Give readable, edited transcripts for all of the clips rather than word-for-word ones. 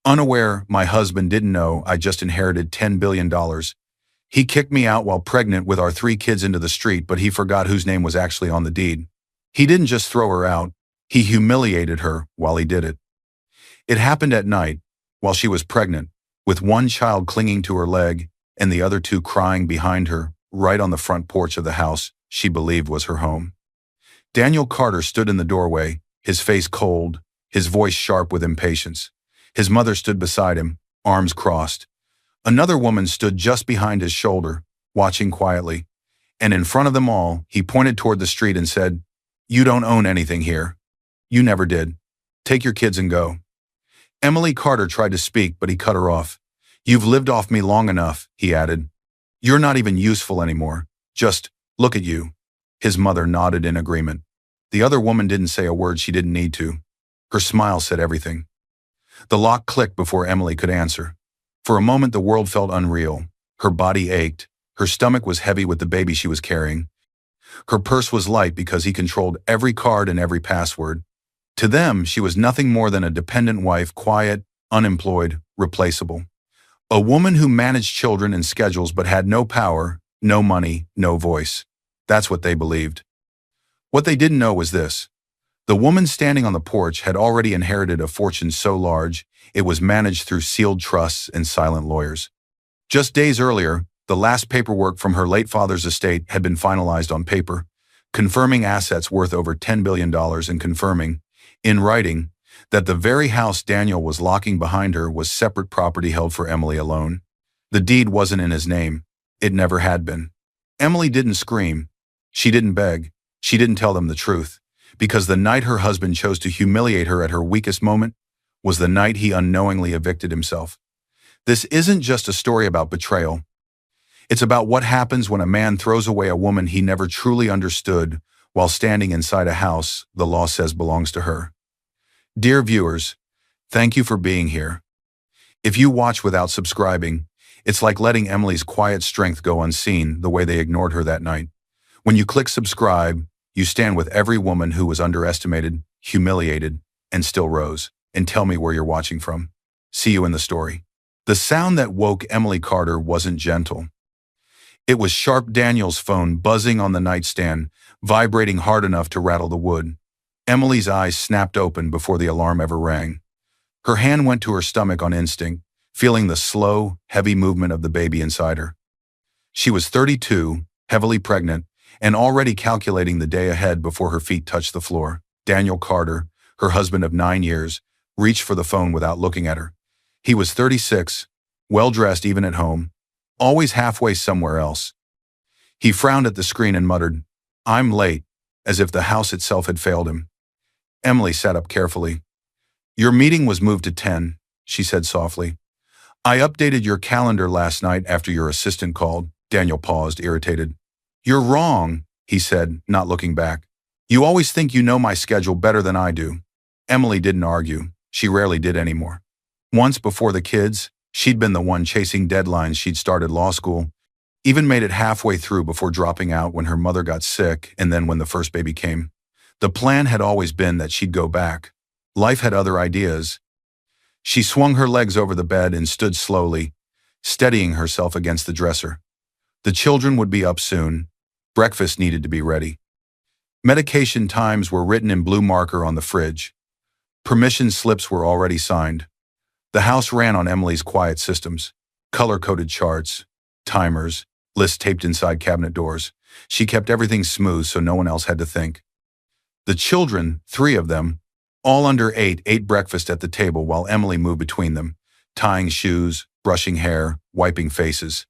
Unaware, my husband didn't know I just inherited $10 billion. He kicked me out while pregnant with our 3 kids into the street, but he forgot whose name was actually on the deed. He didn't just throw her out, he humiliated her while he did it. It happened at night, while she was pregnant, with one child clinging to her leg and the other 2 crying behind her, right on the front porch of the house she believed was her home. Daniel Carter stood in the doorway, his face cold, his voice sharp with impatience. His mother stood beside him, arms crossed. Another woman stood just behind his shoulder, watching quietly. And in front of them all, he pointed toward the street and said, "You don't own anything here. You never did. Take your kids and go." Emily Carter tried to speak, but he cut her off. "You've lived off me long enough," he added. "You're not even useful anymore. Just look at you." His mother nodded in agreement. The other woman didn't say a word she didn't need to. Her smile said everything. The lock clicked before Emily could answer. For a moment the world felt unreal. Her body ached. Her stomach was heavy with the baby she was carrying. Her purse was light because he controlled every card and every password. To them, she was nothing more than a dependent wife, quiet, unemployed, replaceable. A woman who managed children and schedules but had no power, no money, no voice. That's what they believed. What they didn't know was this. The woman standing on the porch had already inherited a fortune so large, it was managed through sealed trusts and silent lawyers. Just days earlier, the last paperwork from her late father's estate had been finalized on paper, confirming assets worth over $10 billion and confirming, in writing, that the very house Daniel was locking behind her was separate property held for Emily alone. The deed wasn't in his name. It never had been. Emily didn't scream. She didn't beg. She didn't tell them the truth. Because the night her husband chose to humiliate her at her weakest moment was the night he unknowingly evicted himself. This isn't just a story about betrayal. It's about what happens when a man throws away a woman he never truly understood while standing inside a house the law says belongs to her. Dear viewers, thank you for being here. If you watch without subscribing, it's like letting Emily's quiet strength go unseen the way they ignored her that night. When you click subscribe, you stand with every woman who was underestimated, humiliated, and still rose. And tell me where you're watching from. See you in the story. The sound that woke Emily Carter wasn't gentle. It was sharp Daniel's phone buzzing on the nightstand, vibrating hard enough to rattle the wood. Emily's eyes snapped open before the alarm ever rang. Her hand went to her stomach on instinct, feeling the slow, heavy movement of the baby inside her. She was 32, heavily pregnant, and already calculating the day ahead before her feet touched the floor. Daniel Carter, her husband of 9 years, reached for the phone without looking at her. He was 36, well-dressed even at home, always halfway somewhere else. He frowned at the screen and muttered, "I'm late," as if the house itself had failed him. Emily sat up carefully. "Your meeting was moved to 10, she said softly. "I updated your calendar last night after your assistant called." Daniel paused, irritated. "You're wrong," he said, not looking back. "You always think you know my schedule better than I do." Emily didn't argue. She rarely did anymore. Once before the kids, she'd been the one chasing deadlines. She'd started law school, even made it halfway through before dropping out when her mother got sick and then when the first baby came. The plan had always been that she'd go back. Life had other ideas. She swung her legs over the bed and stood slowly, steadying herself against the dresser. The children would be up soon. Breakfast needed to be ready. Medication times were written in blue marker on the fridge. Permission slips were already signed. The house ran on Emily's quiet systems, color-coded charts, timers, lists taped inside cabinet doors. She kept everything smooth so no one else had to think. The children, 3 of them, all under 8, ate breakfast at the table while Emily moved between them, tying shoes, brushing hair, wiping faces.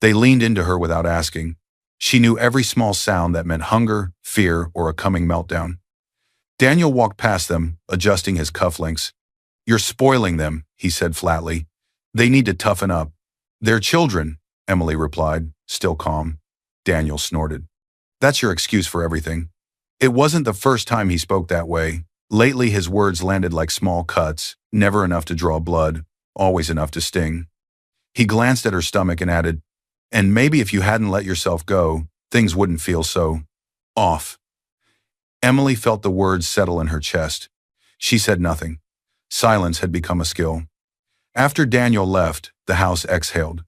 They leaned into her without asking. She knew every small sound that meant hunger, fear, or a coming meltdown. Daniel walked past them, adjusting his cufflinks. "You're spoiling them," he said flatly. "They need to toughen up." "They're children," Emily replied, still calm. Daniel snorted. "That's your excuse for everything." It wasn't the first time he spoke that way. Lately his words landed like small cuts, never enough to draw blood, always enough to sting. He glanced at her stomach and added, "And maybe if you hadn't let yourself go, things wouldn't feel so off." Emily felt the words settle in her chest. She said nothing. Silence had become a skill. After Daniel left, the house exhaled.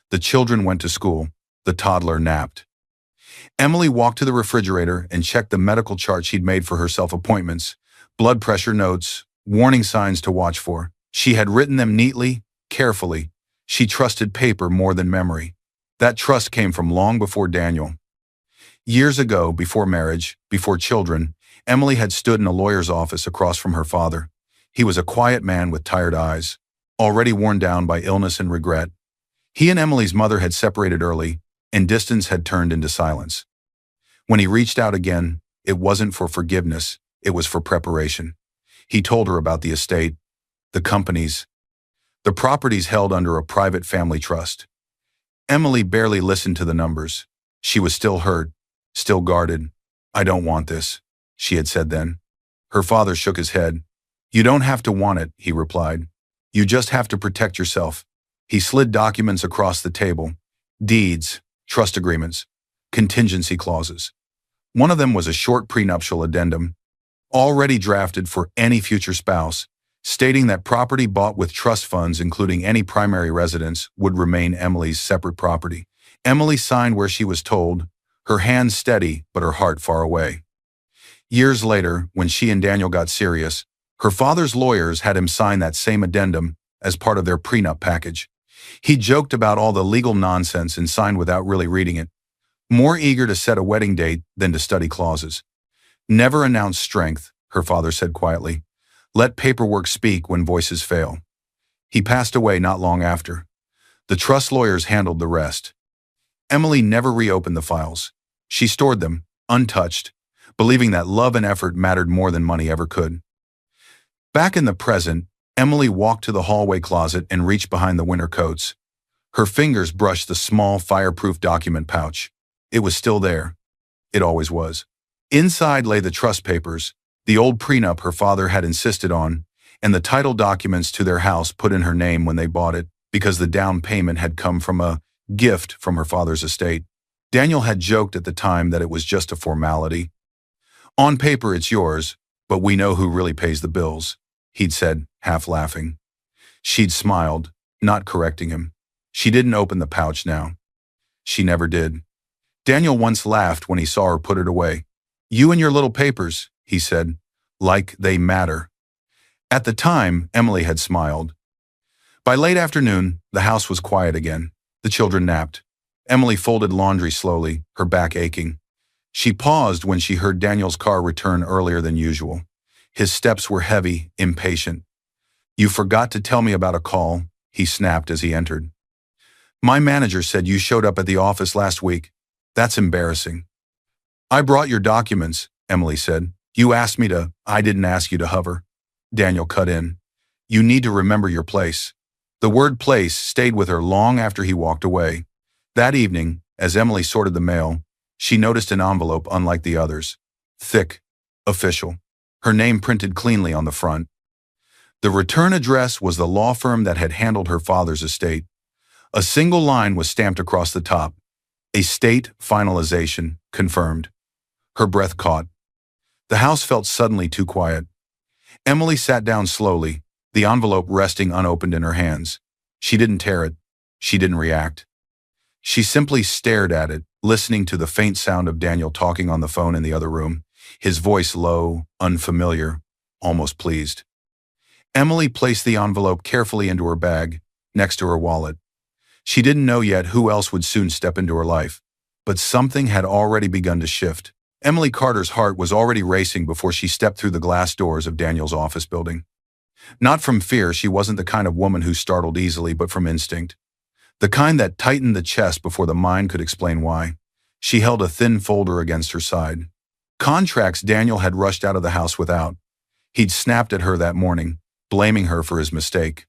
The children went to school. The toddler napped. Emily walked to the refrigerator and checked the medical chart she'd made for herself: appointments, blood pressure notes, warning signs to watch for. She had written them neatly, carefully. She trusted paper more than memory. That trust came from long before Daniel. Years ago, before marriage, before children, Emily had stood in a lawyer's office across from her father. He was a quiet man with tired eyes, already worn down by illness and regret. He and Emily's mother had separated early, and distance had turned into silence. When he reached out again, it wasn't for forgiveness, it was for preparation. He told her about the estate, the companies, the properties held under a private family trust. Emily barely listened to the numbers. She was still hurt, still guarded. "I don't want this," she had said then. Her father shook his head. "You don't have to want it," he replied. "You just have to protect yourself." He slid documents across the table. Deeds, trust agreements, contingency clauses. One of them was a short prenuptial addendum, already drafted for any future spouse, stating that property bought with trust funds, including any primary residence, would remain Emily's separate property. Emily signed where she was told, her hands steady but her heart far away. Years later, when she and Daniel got serious, her father's lawyers had him sign that same addendum as part of their prenup package. He joked about all the legal nonsense and signed without really reading it, more eager to set a wedding date than to study clauses. "Never announce strength," her father said quietly. "Let paperwork speak when voices fail." He passed away not long after. The trust lawyers handled the rest. Emily never reopened the files. She stored them, untouched, believing that love and effort mattered more than money ever could. Back in the present, Emily walked to the hallway closet and reached behind the winter coats. Her fingers brushed the small, fireproof document pouch. It was still there. It always was. Inside lay the trust papers, the old prenup her father had insisted on, and the title documents to their house put in her name when they bought it, because the down payment had come from a gift from her father's estate. Daniel had joked at the time that it was just a formality. "On paper it's yours, but we know who really pays the bills," he'd said, half laughing. She'd smiled, not correcting him. She didn't open the pouch now. She never did. Daniel once laughed when he saw her put it away. "You and your little papers," he said, "like they matter." At the time, Emily had smiled. By late afternoon, the house was quiet again. The children napped. Emily folded laundry slowly, her back aching. She paused when she heard Daniel's car return earlier than usual. His steps were heavy, impatient. "You forgot to tell me about a call," he snapped as he entered. "My manager said you showed up at the office last week. That's embarrassing." "I brought your documents," Emily said. "You asked me to. I didn't ask you to hover." Daniel cut in. "You need to remember your place." The word place stayed with her long after he walked away. That evening, as Emily sorted the mail, she noticed an envelope unlike the others. Thick, official. Her name printed cleanly on the front. The return address was the law firm that had handled her father's estate. A single line was stamped across the top. "Estate finalization confirmed." Her breath caught. The house felt suddenly too quiet. Emily sat down slowly, the envelope resting unopened in her hands. She didn't tear it. She didn't react. She simply stared at it, listening to the faint sound of Daniel talking on the phone in the other room, his voice low, unfamiliar, almost pleased. Emily placed the envelope carefully into her bag, next to her wallet. She didn't know yet who else would soon step into her life, but something had already begun to shift. Emily Carter's heart was already racing before she stepped through the glass doors of Daniel's office building. Not from fear, she wasn't the kind of woman who startled easily, but from instinct. The kind that tightened the chest before the mind could explain why. She held a thin folder against her side. Contracts Daniel had rushed out of the house without. He'd snapped at her that morning, blaming her for his mistake.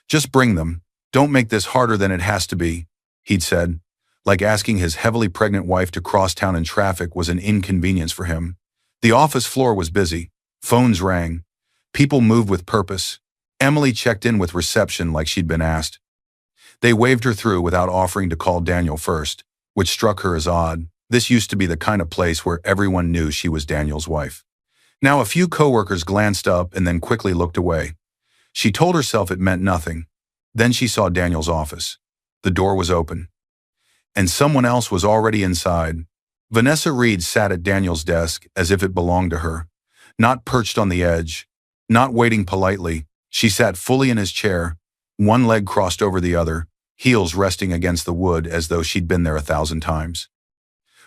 "Just bring them. Don't make this harder than it has to be," he'd said, like asking his heavily pregnant wife to cross town in traffic was an inconvenience for him. The office floor was busy. Phones rang. People moved with purpose. Emily checked in with reception like she'd been asked. They waved her through without offering to call Daniel first, which struck her as odd. This used to be the kind of place where everyone knew she was Daniel's wife. Now a few coworkers glanced up and then quickly looked away. She told herself it meant nothing. Then she saw Daniel's office. The door was open, and someone else was already inside. Vanessa Reed sat at Daniel's desk as if it belonged to her, not perched on the edge, not waiting politely. She sat fully in his chair, one leg crossed over the other, heels resting against the wood as though she'd been there 1,000 times.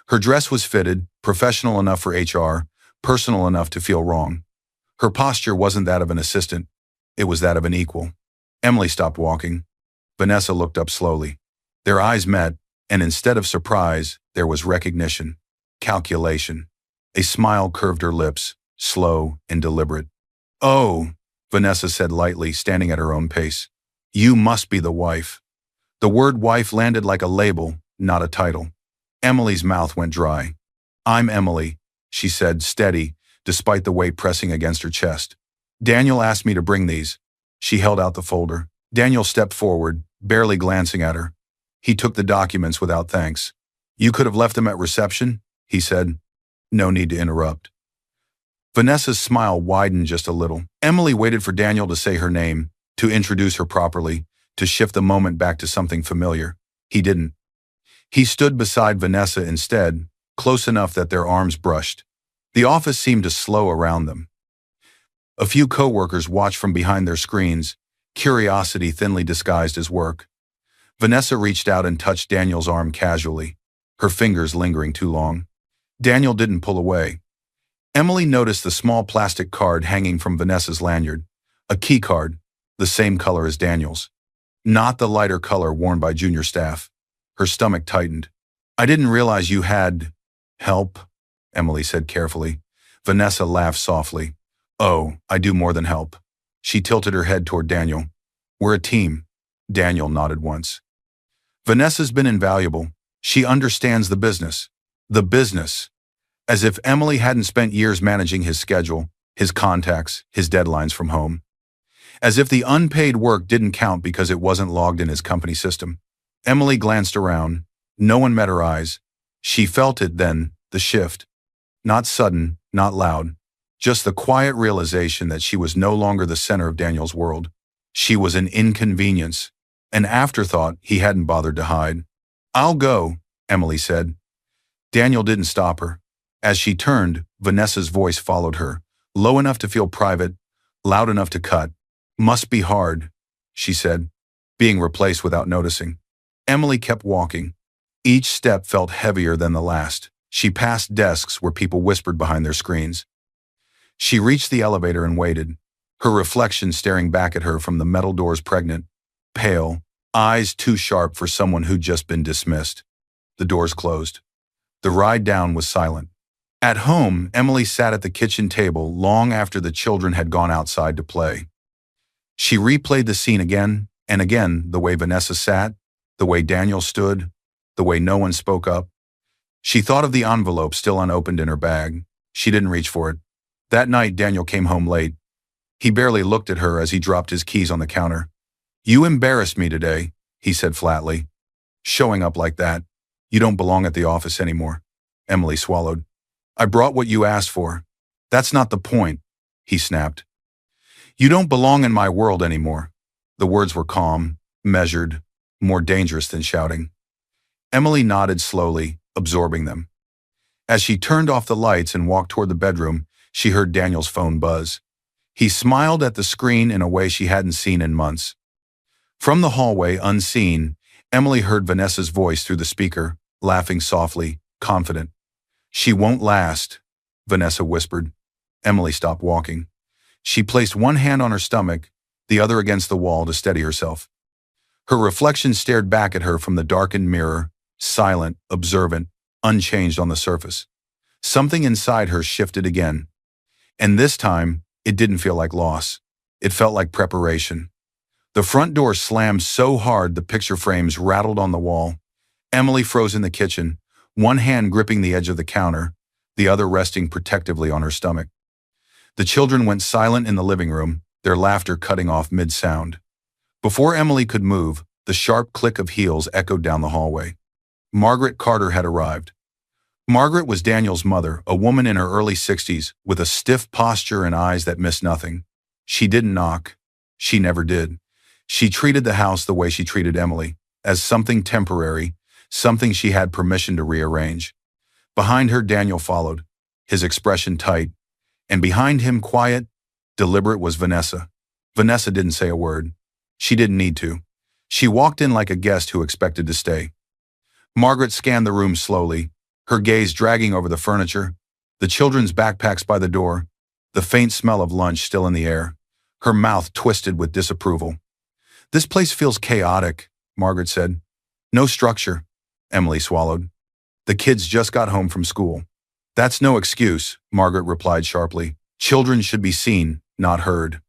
Her dress was fitted, professional enough for HR, personal enough to feel wrong. Her posture wasn't that of an assistant, it was that of an equal. Emily stopped walking. Vanessa looked up slowly. Their eyes met, and instead of surprise, there was recognition, calculation. A smile curved her lips, slow and deliberate. "Oh," Vanessa said lightly, standing at her own pace. "You must be the wife." The word wife landed like a label, not a title. Emily's mouth went dry. "I'm Emily," she said, steady, despite the weight pressing against her chest. "Daniel asked me to bring these." She held out the folder. Daniel stepped forward, barely glancing at her. He took the documents without thanks. "You could have left them at reception," he said. No need to interrupt. Vanessa's smile widened just a little. Emily waited for Daniel to say her name, to introduce her properly, to shift the moment back to something familiar. He didn't. He stood beside Vanessa instead, close enough that their arms brushed. The office seemed to slow around them. A few co-workers watched from behind their screens, curiosity thinly disguised as work. Vanessa reached out and touched Daniel's arm casually, her fingers lingering too long. Daniel didn't pull away. Emily noticed the small plastic card hanging from Vanessa's lanyard, a key card, the same color as Daniel's. Not the lighter color worn by junior staff. Her stomach tightened. "I didn't realize you had help," Emily said carefully. Vanessa laughed softly. "Oh, I do more than help." She tilted her head toward Daniel. "We're a team." Daniel nodded once. Vanessa's been invaluable. She understands the business. The business. As if Emily hadn't spent years managing his schedule, his contacts, his deadlines from home. As if the unpaid work didn't count because it wasn't logged in his company system. Emily glanced around. No one met her eyes. She felt it then, the shift. Not sudden, not loud. Just the quiet realization that she was no longer the center of Daniel's world. She was an inconvenience, an afterthought he hadn't bothered to hide. "I'll go," Emily said. Daniel didn't stop her. As she turned, Vanessa's voice followed her, low enough to feel private, loud enough to cut. "Must be hard," she said, being replaced without noticing. Emily kept walking. Each step felt heavier than the last. She passed desks where people whispered behind their screens. She reached the elevator and waited, her reflection staring back at her from the metal doors, pregnant, pale, eyes too sharp for someone who'd just been dismissed. The doors closed. The ride down was silent. At home, Emily sat at the kitchen table long after the children had gone outside to play. She replayed the scene again and again, the way Vanessa sat, the way Daniel stood, the way no one spoke up. She thought of the envelope still unopened in her bag. She didn't reach for it. That night, Daniel came home late. He barely looked at her as he dropped his keys on the counter. "You embarrassed me today," he said flatly. "Showing up like that. You don't belong at the office anymore." Emily swallowed. "I brought what you asked for." "That's not the point," he snapped. "You don't belong in my world anymore." The words were calm, measured, more dangerous than shouting. Emily nodded slowly, absorbing them. As she turned off the lights and walked toward the bedroom, she heard Daniel's phone buzz. He smiled at the screen in a way she hadn't seen in months. From the hallway, unseen, Emily heard Vanessa's voice through the speaker, laughing softly, confident. "She won't last," Vanessa whispered. Emily stopped walking. She placed one hand on her stomach, the other against the wall to steady herself. Her reflection stared back at her from the darkened mirror, silent, observant, unchanged on the surface. Something inside her shifted again. And this time, it didn't feel like loss. It felt like preparation. The front door slammed so hard the picture frames rattled on the wall. Emily froze in the kitchen, one hand gripping the edge of the counter, the other resting protectively on her stomach. The children went silent in the living room, their laughter cutting off mid-sound. Before Emily could move, the sharp click of heels echoed down the hallway. Margaret Carter had arrived. Margaret was Daniel's mother, a woman in her early 60s, with a stiff posture and eyes that missed nothing. She didn't knock. She never did. She treated the house the way she treated Emily, as something temporary, something she had permission to rearrange. Behind her, Daniel followed, his expression tight, and behind him, quiet, deliberate, was Vanessa. Vanessa didn't say a word. She didn't need to. She walked in like a guest who expected to stay. Margaret scanned the room slowly, her gaze dragging over the furniture, the children's backpacks by the door, the faint smell of lunch still in the air, her mouth twisted with disapproval. "This place feels chaotic," Margaret said. "No structure," Emily swallowed. "The kids just got home from school." "That's no excuse," Margaret replied sharply. "Children should be seen, not heard."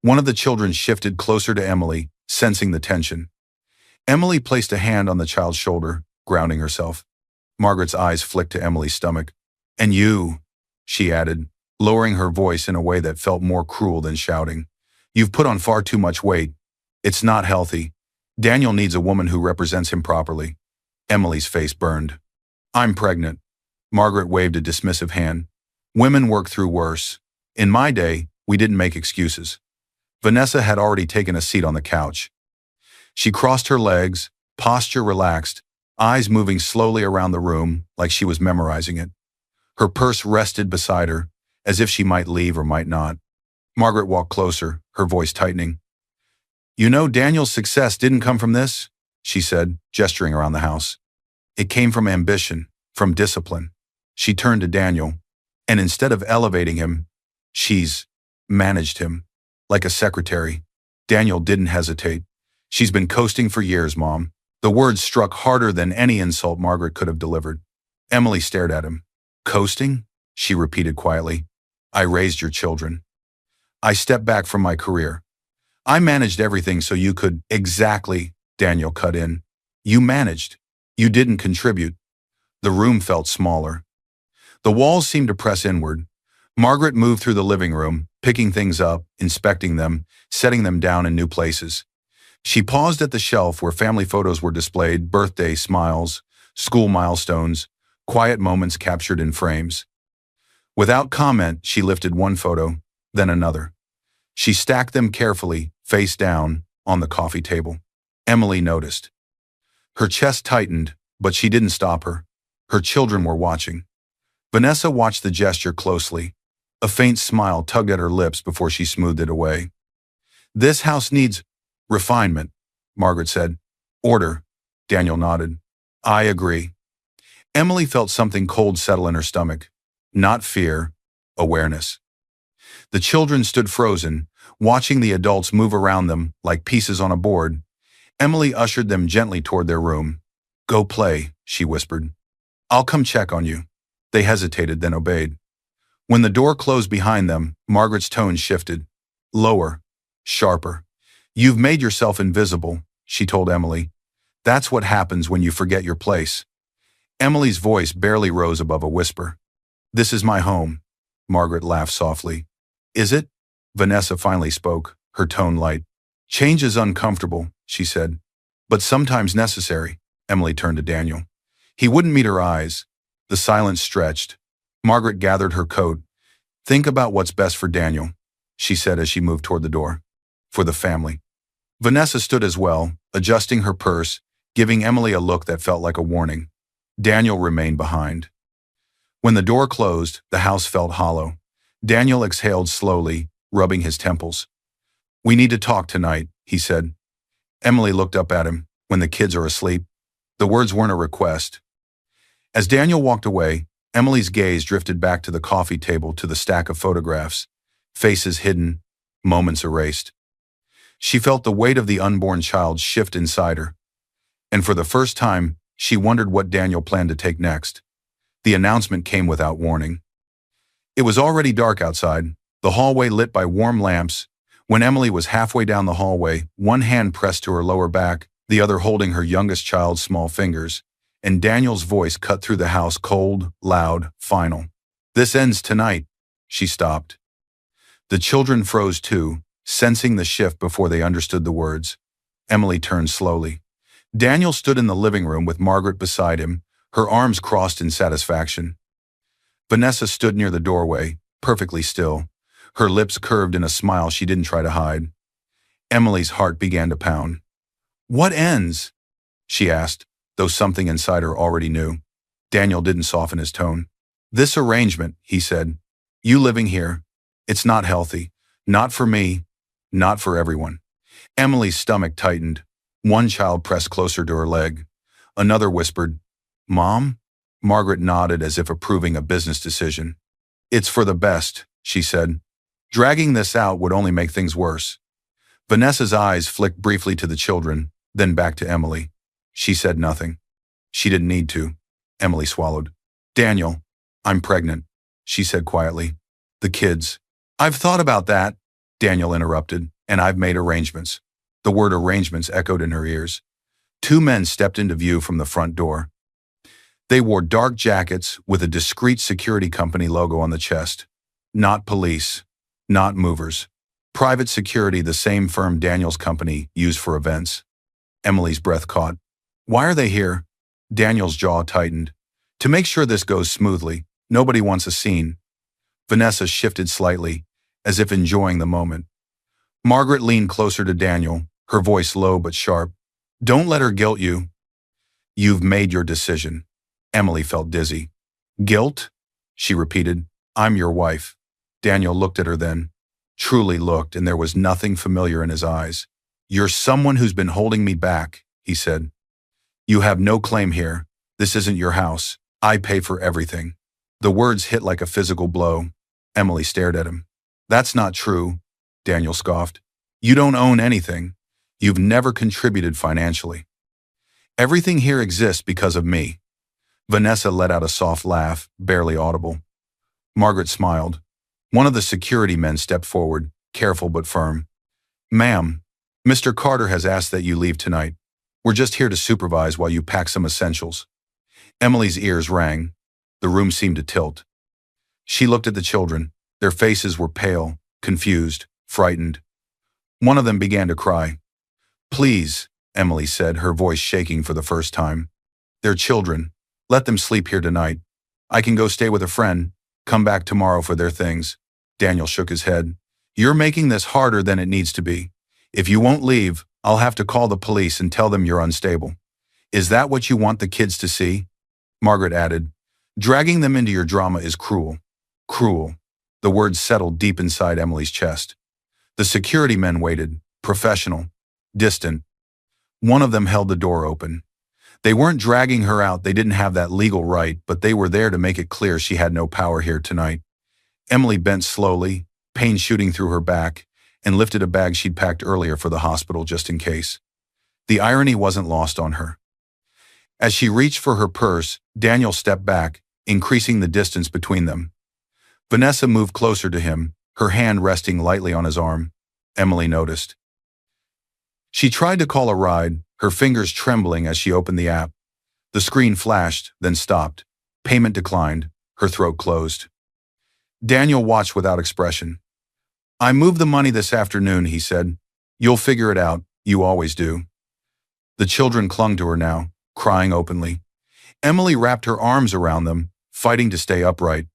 One of the children shifted closer to Emily, sensing the tension. Emily placed a hand on the child's shoulder, grounding herself. Margaret's eyes flicked to Emily's stomach. "And you," she added, lowering her voice in a way that felt more cruel than shouting. "You've put on far too much weight. It's not healthy. Daniel needs a woman who represents him properly." Emily's face burned. "I'm pregnant." Margaret waved a dismissive hand. "Women work through worse. In my day, we didn't make excuses." Vanessa had already taken a seat on the couch. She crossed her legs, posture relaxed, eyes moving slowly around the room like she was memorizing it. Her purse rested beside her, as if she might leave or might not. Margaret walked closer, her voice tightening. "You know, Daniel's success didn't come from this," she said, gesturing around the house. "It came from ambition, from discipline." She turned to Daniel, and instead of elevating him, she's managed him, like a secretary. Daniel didn't hesitate. "She's been coasting for years, Mom." The words struck harder than any insult Margaret could have delivered. Emily stared at him. "Coasting?" she repeated quietly. "I raised your children. I stepped back from my career. I managed everything so you could—" "Exactly," Daniel cut in. "You managed. You didn't contribute." The room felt smaller. The walls seemed to press inward. Margaret moved through the living room, picking things up, inspecting them, setting them down in new places. She paused at the shelf where family photos were displayed, birthday smiles, school milestones, quiet moments captured in frames. Without comment, she lifted one photo, then another. She stacked them carefully, face down, on the coffee table. Emily noticed. Her chest tightened, but she didn't stop her. Her children were watching. Vanessa watched the gesture closely. A faint smile tugged at her lips before she smoothed it away. "This house needs refinement," Margaret said. "Order," Daniel nodded. "I agree." Emily felt something cold settle in her stomach. Not fear, awareness. The children stood frozen, watching the adults move around them like pieces on a board. Emily ushered them gently toward their room. "Go play," she whispered. "I'll come check on you." They hesitated, then obeyed. When the door closed behind them, Margaret's tone shifted. Lower, sharper. "You've made yourself invisible," she told Emily. "That's what happens when you forget your place." Emily's voice barely rose above a whisper. "This is my home," Margaret laughed softly. "Is it?" Vanessa finally spoke, her tone light. "Change is uncomfortable," she said. "But sometimes necessary." Emily turned to Daniel. He wouldn't meet her eyes. The silence stretched. Margaret gathered her coat. "Think about what's best for Daniel," she said as she moved toward the door. "For the family." Vanessa stood as well, adjusting her purse, giving Emily a look that felt like a warning. Daniel remained behind. When the door closed, the house felt hollow. Daniel exhaled slowly, rubbing his temples. "We need to talk tonight," he said. Emily looked up at him. "When the kids are asleep." The words weren't a request. As Daniel walked away, Emily's gaze drifted back to the coffee table, to the stack of photographs, faces hidden, moments erased. She felt the weight of the unborn child shift inside her. And for the first time, she wondered what Daniel planned to take next. The announcement came without warning. It was already dark outside, the hallway lit by warm lamps. When Emily was halfway down the hallway, one hand pressed to her lower back, the other holding her youngest child's small fingers, and Daniel's voice cut through the house, cold, loud, final. "This ends tonight." She stopped. The children froze too, sensing the shift before they understood the words. Emily turned slowly. Daniel stood in the living room with Margaret beside him, her arms crossed in satisfaction. Vanessa stood near the doorway, perfectly still, her lips curved in a smile she didn't try to hide. Emily's heart began to pound. What ends? She asked, though something inside her already knew. Daniel didn't soften his tone. This arrangement, he said. You living here. It's not healthy. Not for me. Not for everyone. Emily's stomach tightened. One child pressed closer to her leg. Another whispered, Mom? Margaret nodded as if approving a business decision. It's for the best, she said. Dragging this out would only make things worse. Vanessa's eyes flicked briefly to the children, then back to Emily. She said nothing. She didn't need to. Emily swallowed. Daniel, I'm pregnant, she said quietly. The kids. I've thought about that, Daniel interrupted, and I've made arrangements. The word arrangements echoed in her ears. Two men stepped into view from the front door. They wore dark jackets with a discreet security company logo on the chest. Not police. Not movers. Private security, the same firm Daniel's company used for events. Emily's breath caught. Why are they here? Daniel's jaw tightened. To make sure this goes smoothly. Nobody wants a scene. Vanessa shifted slightly, as if enjoying the moment. Margaret leaned closer to Daniel, her voice low but sharp. Don't let her guilt you. You've made your decision. Emily felt dizzy. Guilt? She repeated. I'm your wife. Daniel looked at her then. Truly looked, and there was nothing familiar in his eyes. You're someone who's been holding me back, he said. You have no claim here. This isn't your house. I pay for everything. The words hit like a physical blow. Emily stared at him. That's not true, Daniel scoffed. You don't own anything. You've never contributed financially. Everything here exists because of me. Vanessa let out a soft laugh, barely audible. Margaret smiled. One of the security men stepped forward, careful but firm. Ma'am, Mr. Carter has asked that you leave tonight. We're just here to supervise while you pack some essentials. Emily's ears rang. The room seemed to tilt. She looked at the children. Their faces were pale, confused, frightened. One of them began to cry. Please, Emily said, her voice shaking for the first time. They're children. Let them sleep here tonight. I can go stay with a friend. Come back tomorrow for their things. Daniel shook his head. You're making this harder than it needs to be. If you won't leave, I'll have to call the police and tell them you're unstable. Is that what you want the kids to see? Margaret added. Dragging them into your drama is cruel. Cruel. The words settled deep inside Emily's chest. The security men waited, professional, distant. One of them held the door open. They weren't dragging her out, they didn't have that legal right, but they were there to make it clear she had no power here tonight. Emily bent slowly, pain shooting through her back, and lifted a bag she'd packed earlier for the hospital just in case. The irony wasn't lost on her. As she reached for her purse, Daniel stepped back, increasing the distance between them. Vanessa moved closer to him, her hand resting lightly on his arm. Emily noticed. She tried to call a ride, her fingers trembling as she opened the app. The screen flashed, then stopped. Payment declined, her throat closed. Daniel watched without expression. I moved the money this afternoon, he said. You'll figure it out, you always do. The children clung to her now, crying openly. Emily wrapped her arms around them, fighting to stay upright.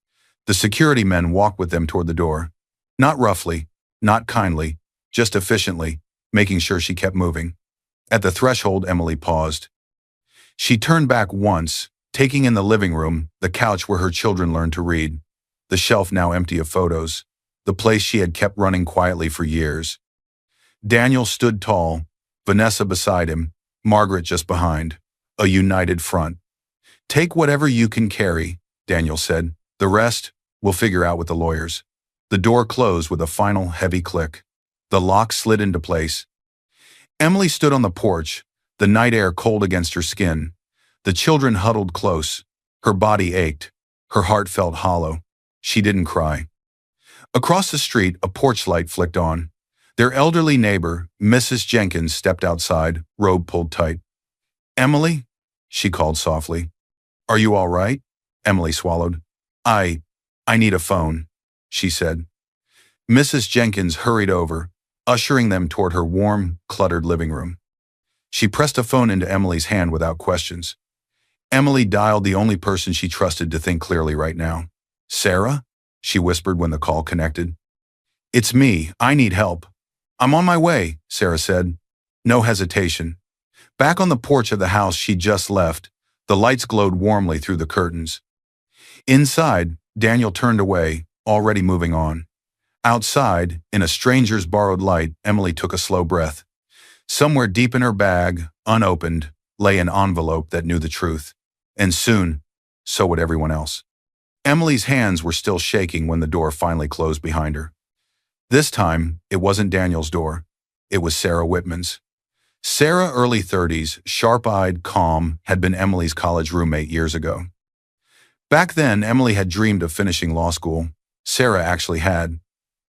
The security men walked with them toward the door. Not roughly, not kindly, just efficiently, making sure she kept moving. At the threshold, Emily paused. She turned back once, taking in the living room, the couch where her children learned to read, the shelf now empty of photos, the place she had kept running quietly for years. Daniel stood tall, Vanessa beside him, Margaret just behind, a united front. Take whatever you can carry, Daniel said. The rest, we'll figure out with the lawyers. The door closed with a final heavy click. The lock slid into place. Emily stood on the porch, the night air cold against her skin. The children huddled close. Her body ached. Her heart felt hollow. She didn't cry. Across the street, a porch light flicked on. Their elderly neighbor, Mrs. Jenkins, stepped outside, robe pulled tight. Emily? She called softly. Are you all right? Emily swallowed. I need a phone, she said. Mrs. Jenkins hurried over, ushering them toward her warm, cluttered living room. She pressed a phone into Emily's hand without questions. Emily dialed the only person she trusted to think clearly right now. Sarah? She whispered when the call connected. It's me. I need help. I'm on my way, Sarah said. No hesitation. Back on the porch of the house she'd just left, the lights glowed warmly through the curtains. Inside, Daniel turned away, already moving on. Outside, in a stranger's borrowed light, Emily took a slow breath. Somewhere deep in her bag, unopened, lay an envelope that knew the truth. And soon, so would everyone else. Emily's hands were still shaking when the door finally closed behind her. This time, it wasn't Daniel's door. It was Sarah Whitman's. Sarah, early 30s, sharp-eyed, calm, had been Emily's college roommate years ago. Back then, Emily had dreamed of finishing law school. Sarah actually had.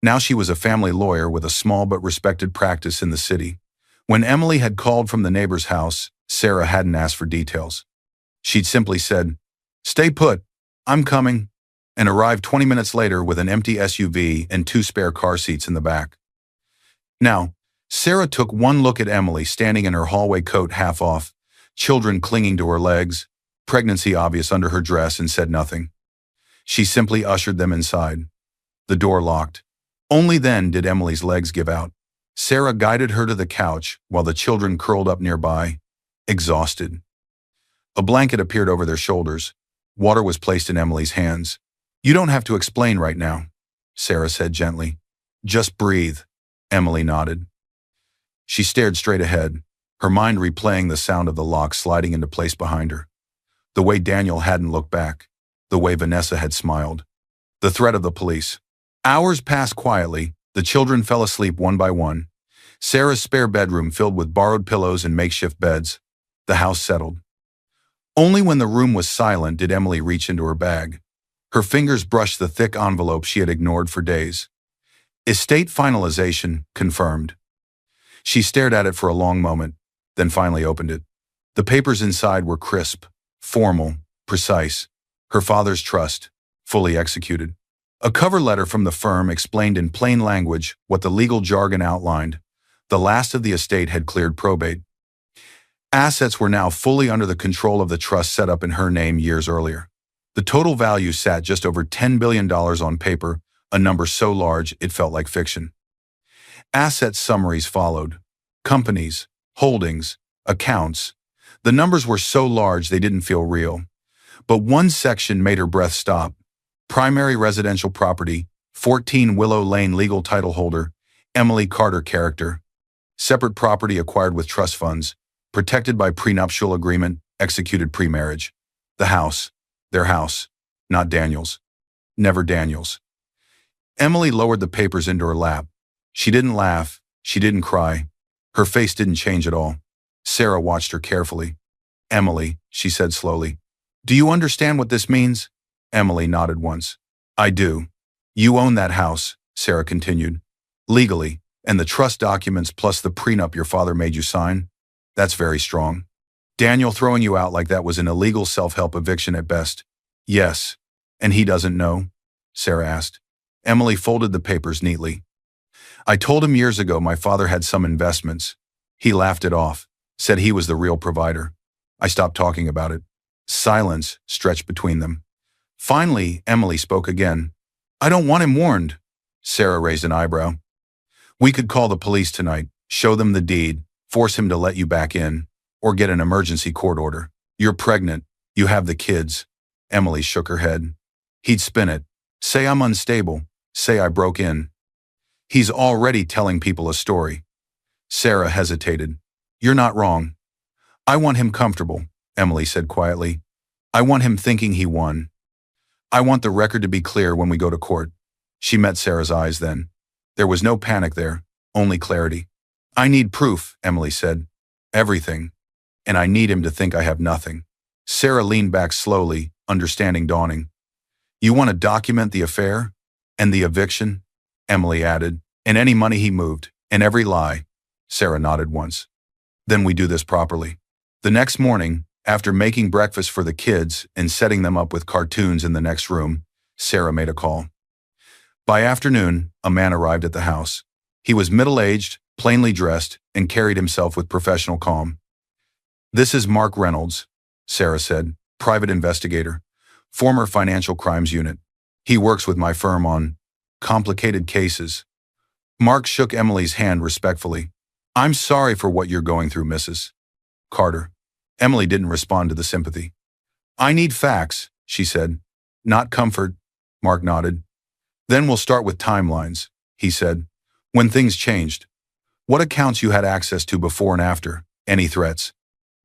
Now she was a family lawyer with a small but respected practice in the city. When Emily had called from the neighbor's house, Sarah hadn't asked for details. She'd simply said, "Stay put, I'm coming," and arrived 20 minutes later with an empty SUV and 2 spare car seats in the back. Now, Sarah took one look at Emily standing in her hallway coat half off, children clinging to her legs, pregnancy obvious under her dress, and said nothing. She simply ushered them inside. The door locked. Only then did Emily's legs give out. Sarah guided her to the couch while the children curled up nearby, exhausted. A blanket appeared over their shoulders. Water was placed in Emily's hands. "You don't have to explain right now," Sarah said gently. "Just breathe." Emily nodded. She stared straight ahead, her mind replaying the sound of the lock sliding into place behind her. The way Daniel hadn't looked back. The way Vanessa had smiled. The threat of the police. Hours passed quietly. The children fell asleep one by one. Sarah's spare bedroom filled with borrowed pillows and makeshift beds. The house settled. Only when the room was silent did Emily reach into her bag. Her fingers brushed the thick envelope she had ignored for days. Estate finalization confirmed. She stared at it for a long moment, then finally opened it. The papers inside were crisp, formal, precise. Her father's trust, fully executed. A cover letter from the firm explained in plain language what the legal jargon outlined. The last of the estate had cleared probate. Assets were now fully under the control of the trust set up in her name years earlier. The total value sat just over $10 billion on paper, a number so large it felt like fiction. Asset summaries followed. Companies, holdings, accounts. The numbers were so large they didn't feel real. But one section made her breath stop. Primary residential property, 14 Willow Lane legal title holder, Emily Carter character. Separate property acquired with trust funds, protected by prenuptial agreement, executed pre-marriage. The house, their house, not Daniel's. Never Daniel's. Emily lowered the papers into her lap. She didn't laugh, she didn't cry. Her face didn't change at all. Sarah watched her carefully. "Emily," she said slowly, "do you understand what this means?" Emily nodded once. "I do. You own that house," Sarah continued. "Legally, and the trust documents plus the prenup your father made you sign. That's very strong. Daniel throwing you out like that was an illegal self-help eviction at best." "Yes. And he doesn't know?" Sarah asked. Emily folded the papers neatly. "I told him years ago my father had some investments. He laughed it off, said he was the real provider. I stopped talking about it." Silence stretched between them. Finally, Emily spoke again. "I don't want him warned." Sarah raised an eyebrow. "We could call the police tonight, show them the deed, force him to let you back in, or get an emergency court order. You're pregnant. You have the kids." Emily shook her head. "He'd spin it. Say I'm unstable. Say I broke in. He's already telling people a story." Sarah hesitated. "You're not wrong. I want him comfortable," Emily said quietly. "I want him thinking he won. I want the record to be clear when we go to court." She met Sarah's eyes then. There was no panic there, only clarity. "I need proof," Emily said. "Everything. And I need him to think I have nothing." Sarah leaned back slowly, understanding dawning. "You want to document the affair? And the eviction?" Emily added. "And any money he moved, and every lie." Sarah nodded once. "Then we do this properly." The next morning, after making breakfast for the kids and setting them up with cartoons in the next room, Sarah made a call. By afternoon, a man arrived at the house. He was middle-aged, plainly dressed, and carried himself with professional calm. "This is Mark Reynolds," Sarah said, "private investigator, former financial crimes unit. He works with my firm on complicated cases." Mark shook Emily's hand respectfully. I'm sorry for what you're going through, Mrs. Carter. Emily didn't respond to the sympathy. I need facts, she said. Not comfort, Mark nodded. Then we'll start with timelines, he said. When things changed. What accounts you had access to before and after, any threats,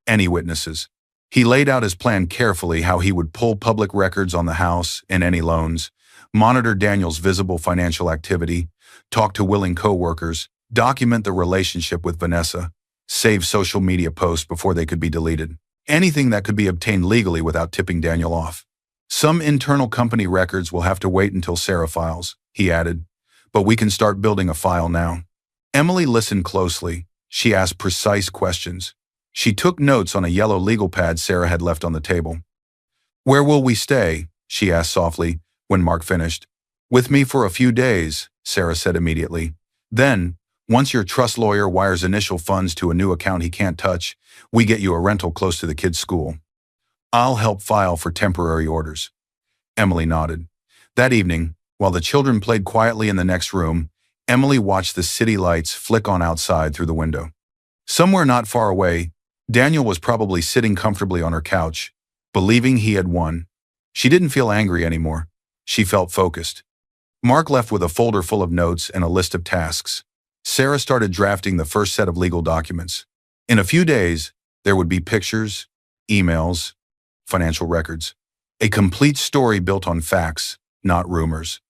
any witnesses. He laid out his plan carefully, how he would pull public records on the house and any loans, monitor Daniel's visible financial activity, talk to willing co-workers, document the relationship with Vanessa, save social media posts before they could be deleted. Anything that could be obtained legally without tipping Daniel off. Some internal company records will have to wait until Sarah files, he added, but we can start building a file now. Emily listened closely. She asked precise questions. She took notes on a yellow legal pad Sarah had left on the table. Where will we stay? She asked softly when Mark finished. With me for a few days, Sarah said immediately. Then, once your trust lawyer wires initial funds to a new account he can't touch, we get you a rental close to the kids' school. I'll help file for temporary orders. Emily nodded. That evening, while the children played quietly in the next room, Emily watched the city lights flick on outside through the window. Somewhere not far away, Daniel was probably sitting comfortably on her couch, believing he had won. She didn't feel angry anymore. She felt focused. Mark left with a folder full of notes and a list of tasks. Sarah started drafting the first set of legal documents. In a few days, there would be pictures, emails, financial records. A complete story built on facts, not rumors.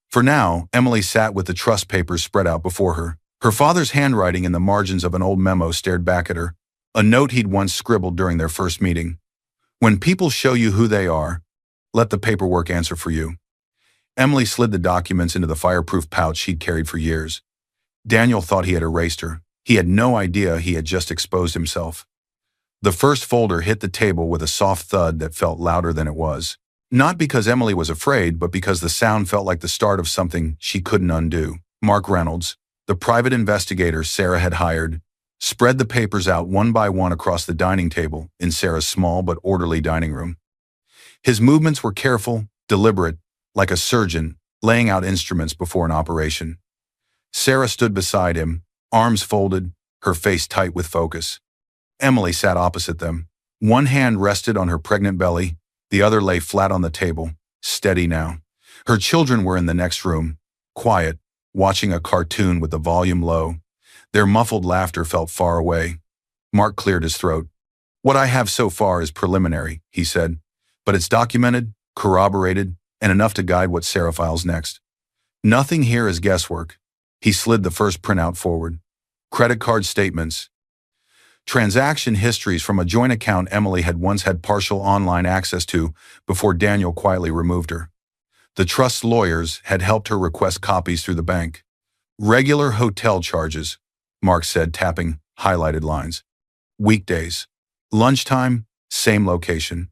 For now, Emily sat with the trust papers spread out before her. Her father's handwriting in the margins of an old memo stared back at her, a note he'd once scribbled during their first meeting. When people show you who they are, let the paperwork answer for you. Emily slid the documents into the fireproof pouch she'd carried for years. Daniel thought he had erased her. He had no idea he had just exposed himself. The first folder hit the table with a soft thud that felt louder than it was. Not because Emily was afraid, but because the sound felt like the start of something she couldn't undo. Mark Reynolds, the private investigator Sarah had hired, spread the papers out one by one across the dining table in Sarah's small but orderly dining room. His movements were careful, deliberate, like a surgeon laying out instruments before an operation. Sarah stood beside him, arms folded, her face tight with focus. Emily sat opposite them. One hand rested on her pregnant belly, the other lay flat on the table, steady now. Her children were in the next room, quiet, watching a cartoon with the volume low. Their muffled laughter felt far away. Mark cleared his throat. What I have so far is preliminary, he said, but it's documented, corroborated, and enough to guide what Sarah files next. Nothing here is guesswork. He slid the first printout forward. Credit card statements. Transaction histories from a joint account Emily had once had partial online access to before Daniel quietly removed her. The trust's lawyers had helped her request copies through the bank. Regular hotel charges, Mark said, tapping highlighted lines. Weekdays. Lunchtime, same location.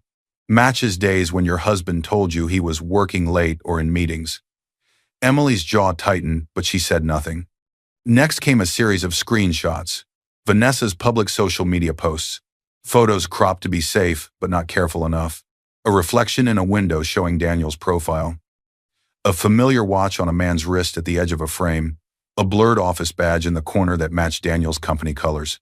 Matches days when your husband told you he was working late or in meetings. Emily's jaw tightened, but she said nothing. Next came a series of screenshots. Vanessa's public social media posts. Photos cropped to be safe, but not careful enough. A reflection in a window showing Daniel's profile. A familiar watch on a man's wrist at the edge of a frame. A blurred office badge in the corner that matched Daniel's company colors.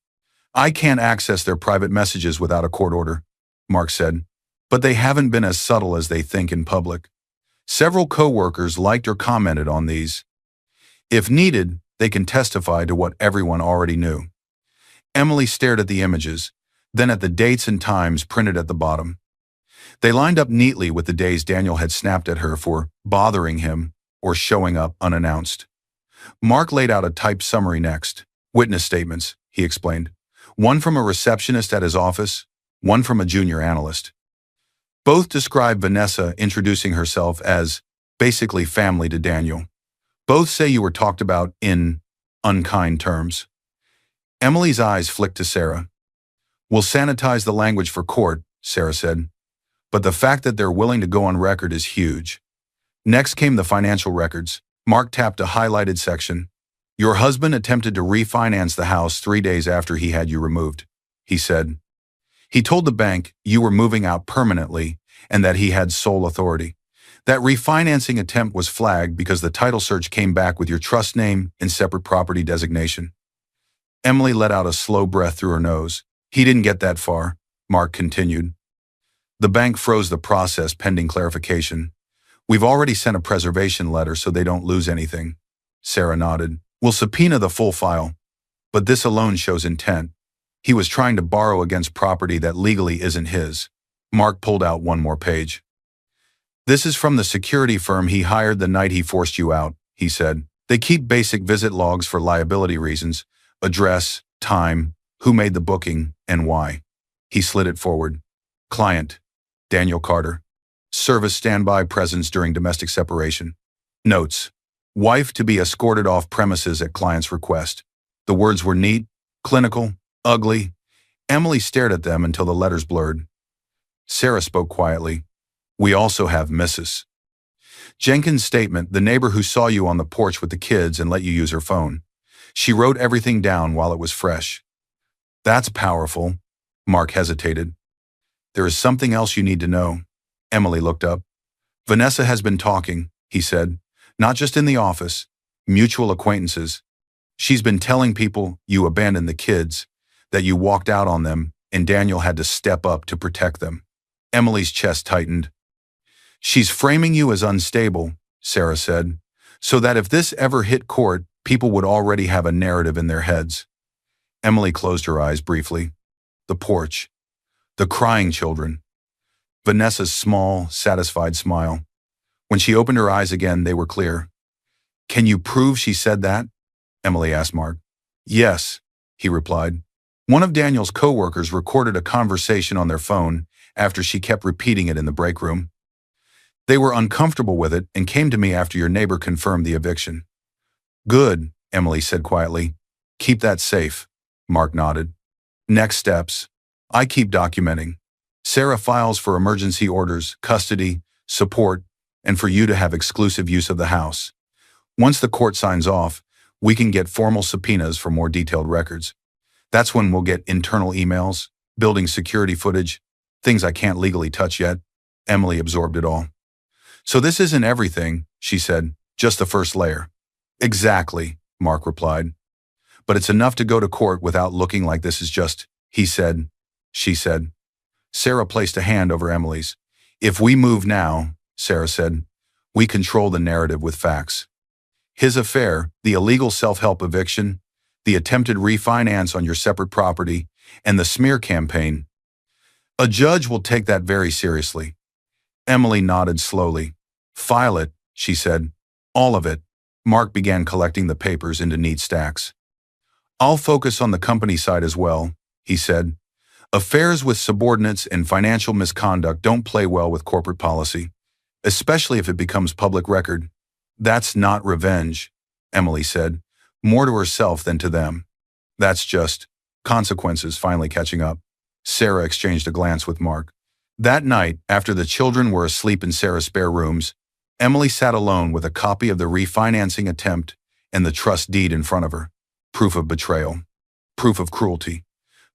I can't access their private messages without a court order, Mark said. But they haven't been as subtle as they think in public. Several co-workers liked or commented on these. If needed, they can testify to what everyone already knew. Emily stared at the images, then at the dates and times printed at the bottom. They lined up neatly with the days Daniel had snapped at her for bothering him or showing up unannounced. Mark laid out a typed summary next. Witness statements, he explained. One from a receptionist at his office, one from a junior analyst. Both describe Vanessa introducing herself as basically family to Daniel. Both say you were talked about in unkind terms. Emily's eyes flicked to Sarah. We'll sanitize the language for court, Sarah said. But the fact that they're willing to go on record is huge. Next came the financial records. Mark tapped a highlighted section. Your husband attempted to refinance the house 3 days after he had you removed, he said. He told the bank you were moving out permanently and that he had sole authority. That refinancing attempt was flagged because the title search came back with your trust name and separate property designation. Emily let out a slow breath through her nose. He didn't get that far, Mark continued. The bank froze the process pending clarification. We've already sent a preservation letter so they don't lose anything. Sarah nodded. We'll subpoena the full file. But this alone shows intent. He was trying to borrow against property that legally isn't his. Mark pulled out one more page. This is from the security firm he hired the night he forced you out, he said. They keep basic visit logs for liability reasons, address, time, who made the booking, and why. He slid it forward. Client, Daniel Carter. Service standby presence during domestic separation. Notes. Wife to be escorted off premises at client's request. The words were neat, clinical, ugly. Emily stared at them until the letters blurred. Sarah spoke quietly. We also have Mrs. Jenkins' statement, the neighbor who saw you on the porch with the kids and let you use her phone. She wrote everything down while it was fresh. That's powerful. Mark hesitated. There is something else you need to know. Emily looked up. Vanessa has been talking, he said. Not just in the office. Mutual acquaintances. She's been telling people you abandoned the kids, that you walked out on them, and Daniel had to step up to protect them. Emily's chest tightened. She's framing you as unstable, Sarah said, so that if this ever hit court, people would already have a narrative in their heads. Emily closed her eyes briefly. The porch. The crying children. Vanessa's small, satisfied smile. When she opened her eyes again, they were clear. Can you prove she said that? Emily asked Mark. Yes, he replied. One of Daniel's co-workers recorded a conversation on their phone after she kept repeating it in the break room. They were uncomfortable with it and came to me after your neighbor confirmed the eviction. Good, Emily said quietly. Keep that safe. Mark nodded. Next steps. I keep documenting. Sarah files for emergency orders, custody, support, and for you to have exclusive use of the house. Once the court signs off, we can get formal subpoenas for more detailed records. That's when we'll get internal emails, building security footage, things I can't legally touch yet. Emily absorbed it all. So this isn't everything, she said, just the first layer. Exactly, Mark replied. But it's enough to go to court without looking like this is just, he said, she said. Sarah placed a hand over Emily's. If we move now, Sarah said, we control the narrative with facts. His affair, the illegal self-help eviction, the attempted refinance on your separate property, and the smear campaign. A judge will take that very seriously. Emily nodded slowly. File it, she said. All of it. Mark began collecting the papers into neat stacks. I'll focus on the company side as well, he said. Affairs with subordinates and financial misconduct don't play well with corporate policy, especially if it becomes public record. That's not revenge, Emily said, more to herself than to them. That's just consequences finally catching up. Sarah exchanged a glance with Mark. That night, after the children were asleep in Sarah's spare rooms, Emily sat alone with a copy of the refinancing attempt and the trust deed in front of her. Proof of betrayal. Proof of cruelty.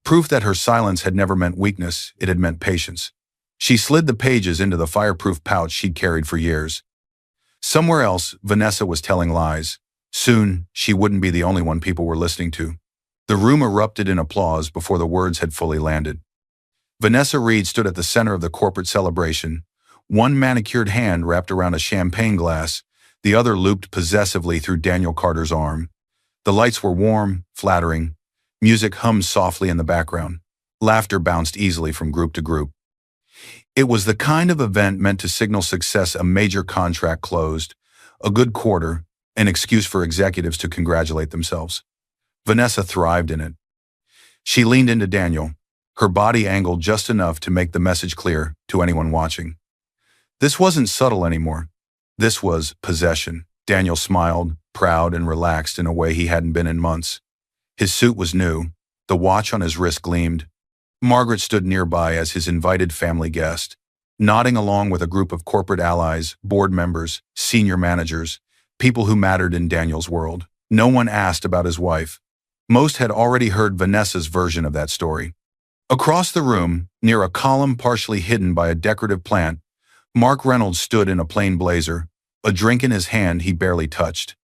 Proof that her silence had never meant weakness, it had meant patience. She slid the pages into the fireproof pouch she'd carried for years. Somewhere else, Vanessa was telling lies. Soon, she wouldn't be the only one people were listening to. The room erupted in applause before the words had fully landed. Vanessa Reed stood at the center of the corporate celebration, one manicured hand wrapped around a champagne glass, the other looped possessively through Daniel Carter's arm. The lights were warm, flattering. Music hummed softly in the background. Laughter bounced easily from group to group. It was the kind of event meant to signal success, a major contract closed, a good quarter, an excuse for executives to congratulate themselves. Vanessa thrived in it. She leaned into Daniel, her body angled just enough to make the message clear to anyone watching. This wasn't subtle anymore. This was possession. Daniel smiled, proud and relaxed in a way he hadn't been in months. His suit was new. The watch on his wrist gleamed. Margaret stood nearby as his invited family guest, nodding along with a group of corporate allies, board members, senior managers, people who mattered in Daniel's world. No one asked about his wife. Most had already heard Vanessa's version of that story. Across the room, near a column partially hidden by a decorative plant, Mark Reynolds stood in a plain blazer, a drink in his hand he barely touched.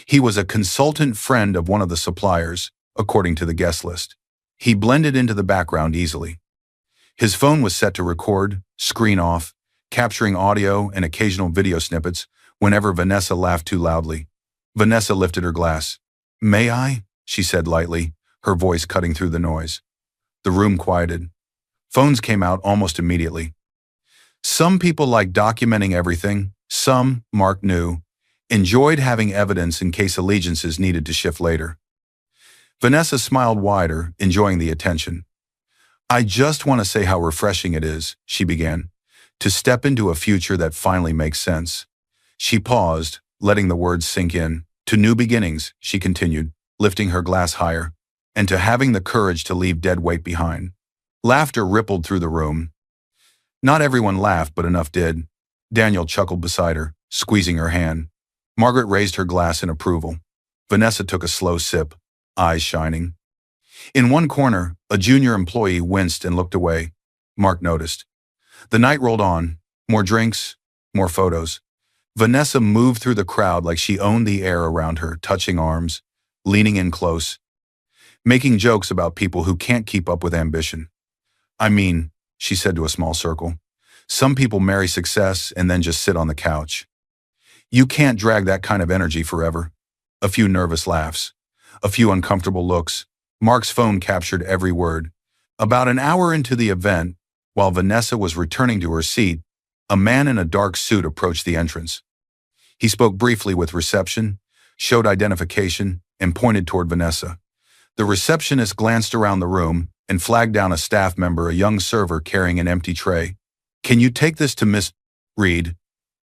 He was a consultant friend of one of the suppliers, according to the guest list. He blended into the background easily. His phone was set to record, screen off, capturing audio and occasional video snippets whenever Vanessa laughed too loudly. Vanessa lifted her glass. "May I?" she said lightly, her voice cutting through the noise. The room quieted. Phones came out almost immediately. Some people like documenting everything. Some, Mark knew, enjoyed having evidence in case allegiances needed to shift later. Vanessa smiled wider, enjoying the attention. "I just want to say how refreshing it is," she began, "to step into a future that finally makes sense." She paused, letting the words sink in. "To new beginnings," she continued, lifting her glass higher, "and to having the courage to leave dead weight behind." Laughter rippled through the room. Not everyone laughed, but enough did. Daniel chuckled beside her, squeezing her hand. Margaret raised her glass in approval. Vanessa took a slow sip, eyes shining. In one corner, a junior employee winced and looked away. Mark noticed. The night rolled on. More drinks, more photos. Vanessa moved through the crowd like she owned the air around her, touching arms, leaning in close, making jokes about people who can't keep up with ambition. "I mean," she said to a small circle, "some people marry success and then just sit on the couch. You can't drag that kind of energy forever." A few nervous laughs. A few uncomfortable looks. Mark's phone captured every word. About an hour into the event, while Vanessa was returning to her seat, a man in a dark suit approached the entrance. He spoke briefly with reception, showed identification, and pointed toward Vanessa. The receptionist glanced around the room and flagged down a staff member, a young server carrying an empty tray. "Can you take this to Miss Reed?"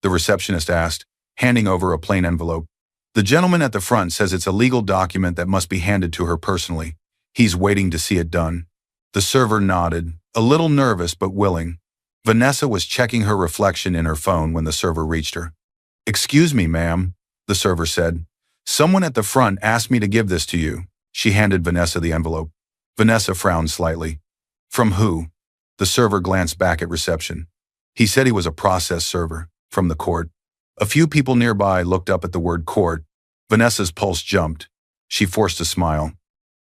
the receptionist asked, handing over a plain envelope. "The gentleman at the front says it's a legal document that must be handed to her personally. He's waiting to see it done." The server nodded, a little nervous but willing. Vanessa was checking her reflection in her phone when the server reached her. "Excuse me, ma'am," the server said. "Someone at the front asked me to give this to you." She handed Vanessa the envelope. Vanessa frowned slightly. "From who?" The server glanced back at reception. "He said he was a process server, from the court." A few people nearby looked up at the word court. Vanessa's pulse jumped. She forced a smile.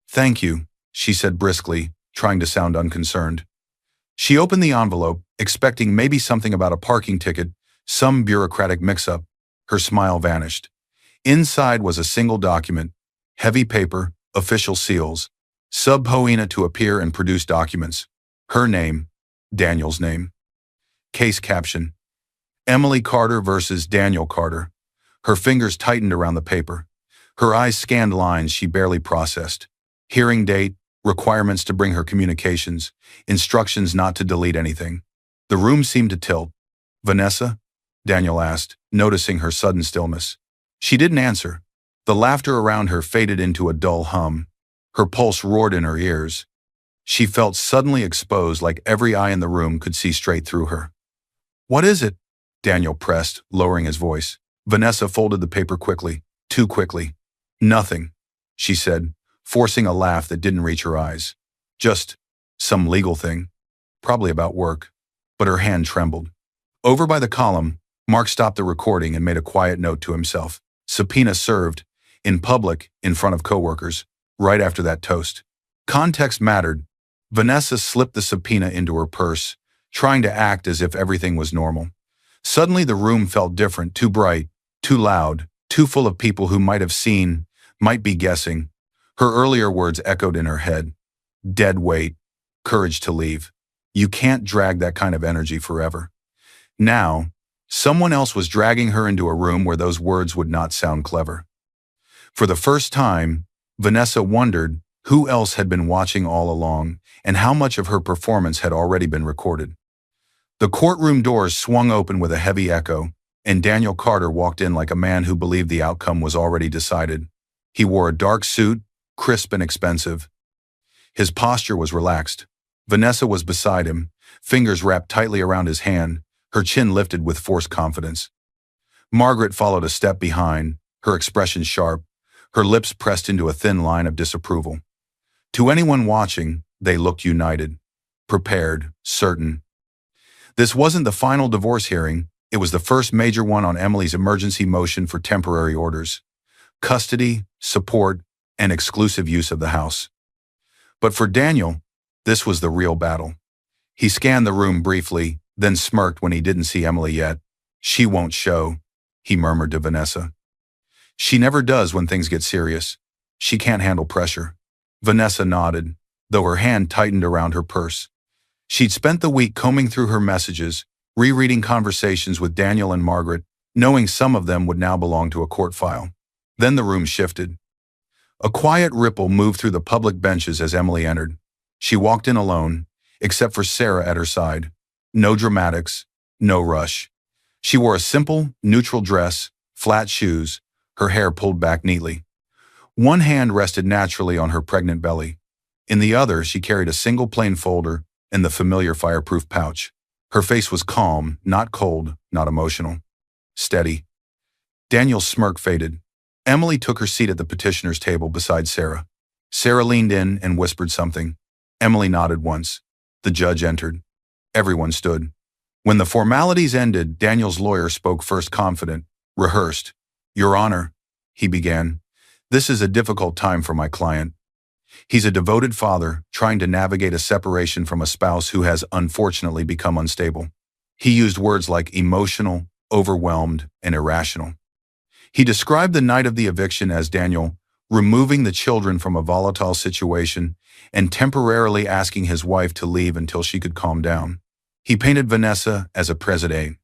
"Thank you," she said briskly, trying to sound unconcerned. She opened the envelope, expecting maybe something about a parking ticket, some bureaucratic mix-up. Her smile vanished. Inside was a single document, heavy paper, official seals, sub poena to appear and produce documents. Her name, Daniel's name. Case caption: Emily Carter versus Daniel Carter. Her fingers tightened around the paper. Her eyes scanned lines she barely processed. Hearing date, requirements to bring her communications, instructions not to delete anything. The room seemed to tilt. "Vanessa?" Daniel asked, noticing her sudden stillness. She didn't answer. The laughter around her faded into a dull hum. Her pulse roared in her ears. She felt suddenly exposed, like every eye in the room could see straight through her. "What is it?" Daniel pressed, lowering his voice. Vanessa folded the paper quickly, too quickly. "Nothing," she said, forcing a laugh that didn't reach her eyes. "Just some legal thing. Probably about work." But her hand trembled. Over by the column, Mark stopped the recording and made a quiet note to himself. Subpoena served, in public, in front of coworkers, right after that toast. Context mattered. Vanessa slipped the subpoena into her purse, trying to act as if everything was normal. Suddenly the room felt different, too bright, too loud, too full of people who might have seen, might be guessing. Her earlier words echoed in her head. Dead weight, courage to leave. You can't drag that kind of energy forever. Now, someone else was dragging her into a room where those words would not sound clever. For the first time, Vanessa wondered who else had been watching all along and how much of her performance had already been recorded. The courtroom doors swung open with a heavy echo, and Daniel Carter walked in like a man who believed the outcome was already decided. He wore a dark suit, crisp and expensive. His posture was relaxed. Vanessa was beside him, fingers wrapped tightly around his hand, her chin lifted with forced confidence. Margaret followed a step behind, her expression sharp, her lips pressed into a thin line of disapproval. To anyone watching, they looked united, prepared, certain. This wasn't the final divorce hearing, it was the first major one on Emily's emergency motion for temporary orders, custody, support, and exclusive use of the house. But for Daniel, this was the real battle. He scanned the room briefly, then smirked when he didn't see Emily yet. "She won't show," he murmured to Vanessa. "She never does when things get serious. She can't handle pressure." Vanessa nodded, though her hand tightened around her purse. She'd spent the week combing through her messages, rereading conversations with Daniel and Margaret, knowing some of them would now belong to a court file. Then the room shifted. A quiet ripple moved through the public benches as Emily entered. She walked in alone, except for Sarah at her side. No dramatics, no rush. She wore a simple, neutral dress, flat shoes, her hair pulled back neatly. One hand rested naturally on her pregnant belly. In the other, she carried a single plain folder and the familiar fireproof pouch. Her face was calm, not cold, not emotional. Steady. Daniel's smirk faded. Emily took her seat at the petitioner's table beside Sarah. Sarah leaned in and whispered something. Emily nodded once. The judge entered. Everyone stood. When the formalities ended, Daniel's lawyer spoke first, confident, rehearsed. "Your Honor," he began, "this is a difficult time for my client. He's a devoted father trying to navigate a separation from a spouse who has unfortunately become unstable." He used words like emotional, overwhelmed, and irrational. He described the night of the eviction as Daniel removing the children from a volatile situation and temporarily asking his wife to leave until she could calm down. He painted Vanessa as a preside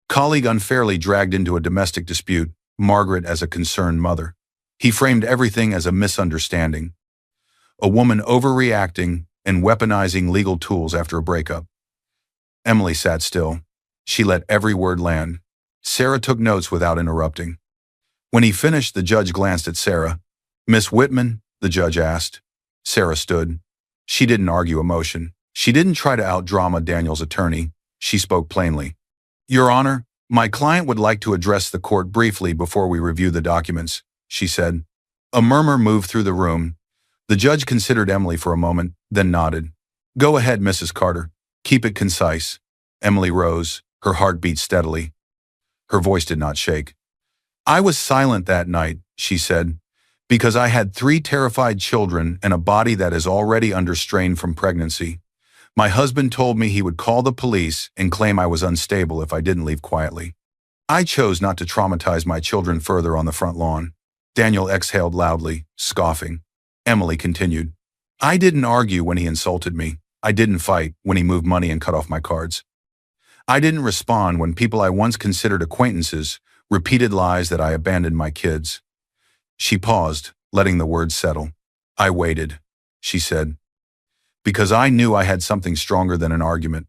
colleague unfairly dragged into a domestic dispute, Margaret as a concerned mother. He framed everything as a misunderstanding. A woman overreacting and weaponizing legal tools after a breakup. Emily sat still. She let every word land. Sarah took notes without interrupting. When he finished, the judge glanced at Sarah. "Miss Whitman?" the judge asked. Sarah stood. She didn't argue emotion. She didn't try to out-drama Daniel's attorney. She spoke plainly. "Your Honor, my client would like to address the court briefly before we review the documents," she said. A murmur moved through the room. The judge considered Emily for a moment, then nodded. "Go ahead, Mrs. Carter. Keep it concise." Emily rose, her heart beat steadily. Her voice did not shake. "I was silent that night," she said, "because I had 3 terrified children and a body that is already under strain from pregnancy. My husband told me he would call the police and claim I was unstable if I didn't leave quietly. I chose not to traumatize my children further on the front lawn." Daniel exhaled loudly, scoffing. Emily continued. "I didn't argue when he insulted me. I didn't fight when he moved money and cut off my cards. I didn't respond when people I once considered acquaintances repeated lies that I abandoned my kids." She paused, letting the words settle. "I waited," she said, "because I knew I had something stronger than an argument.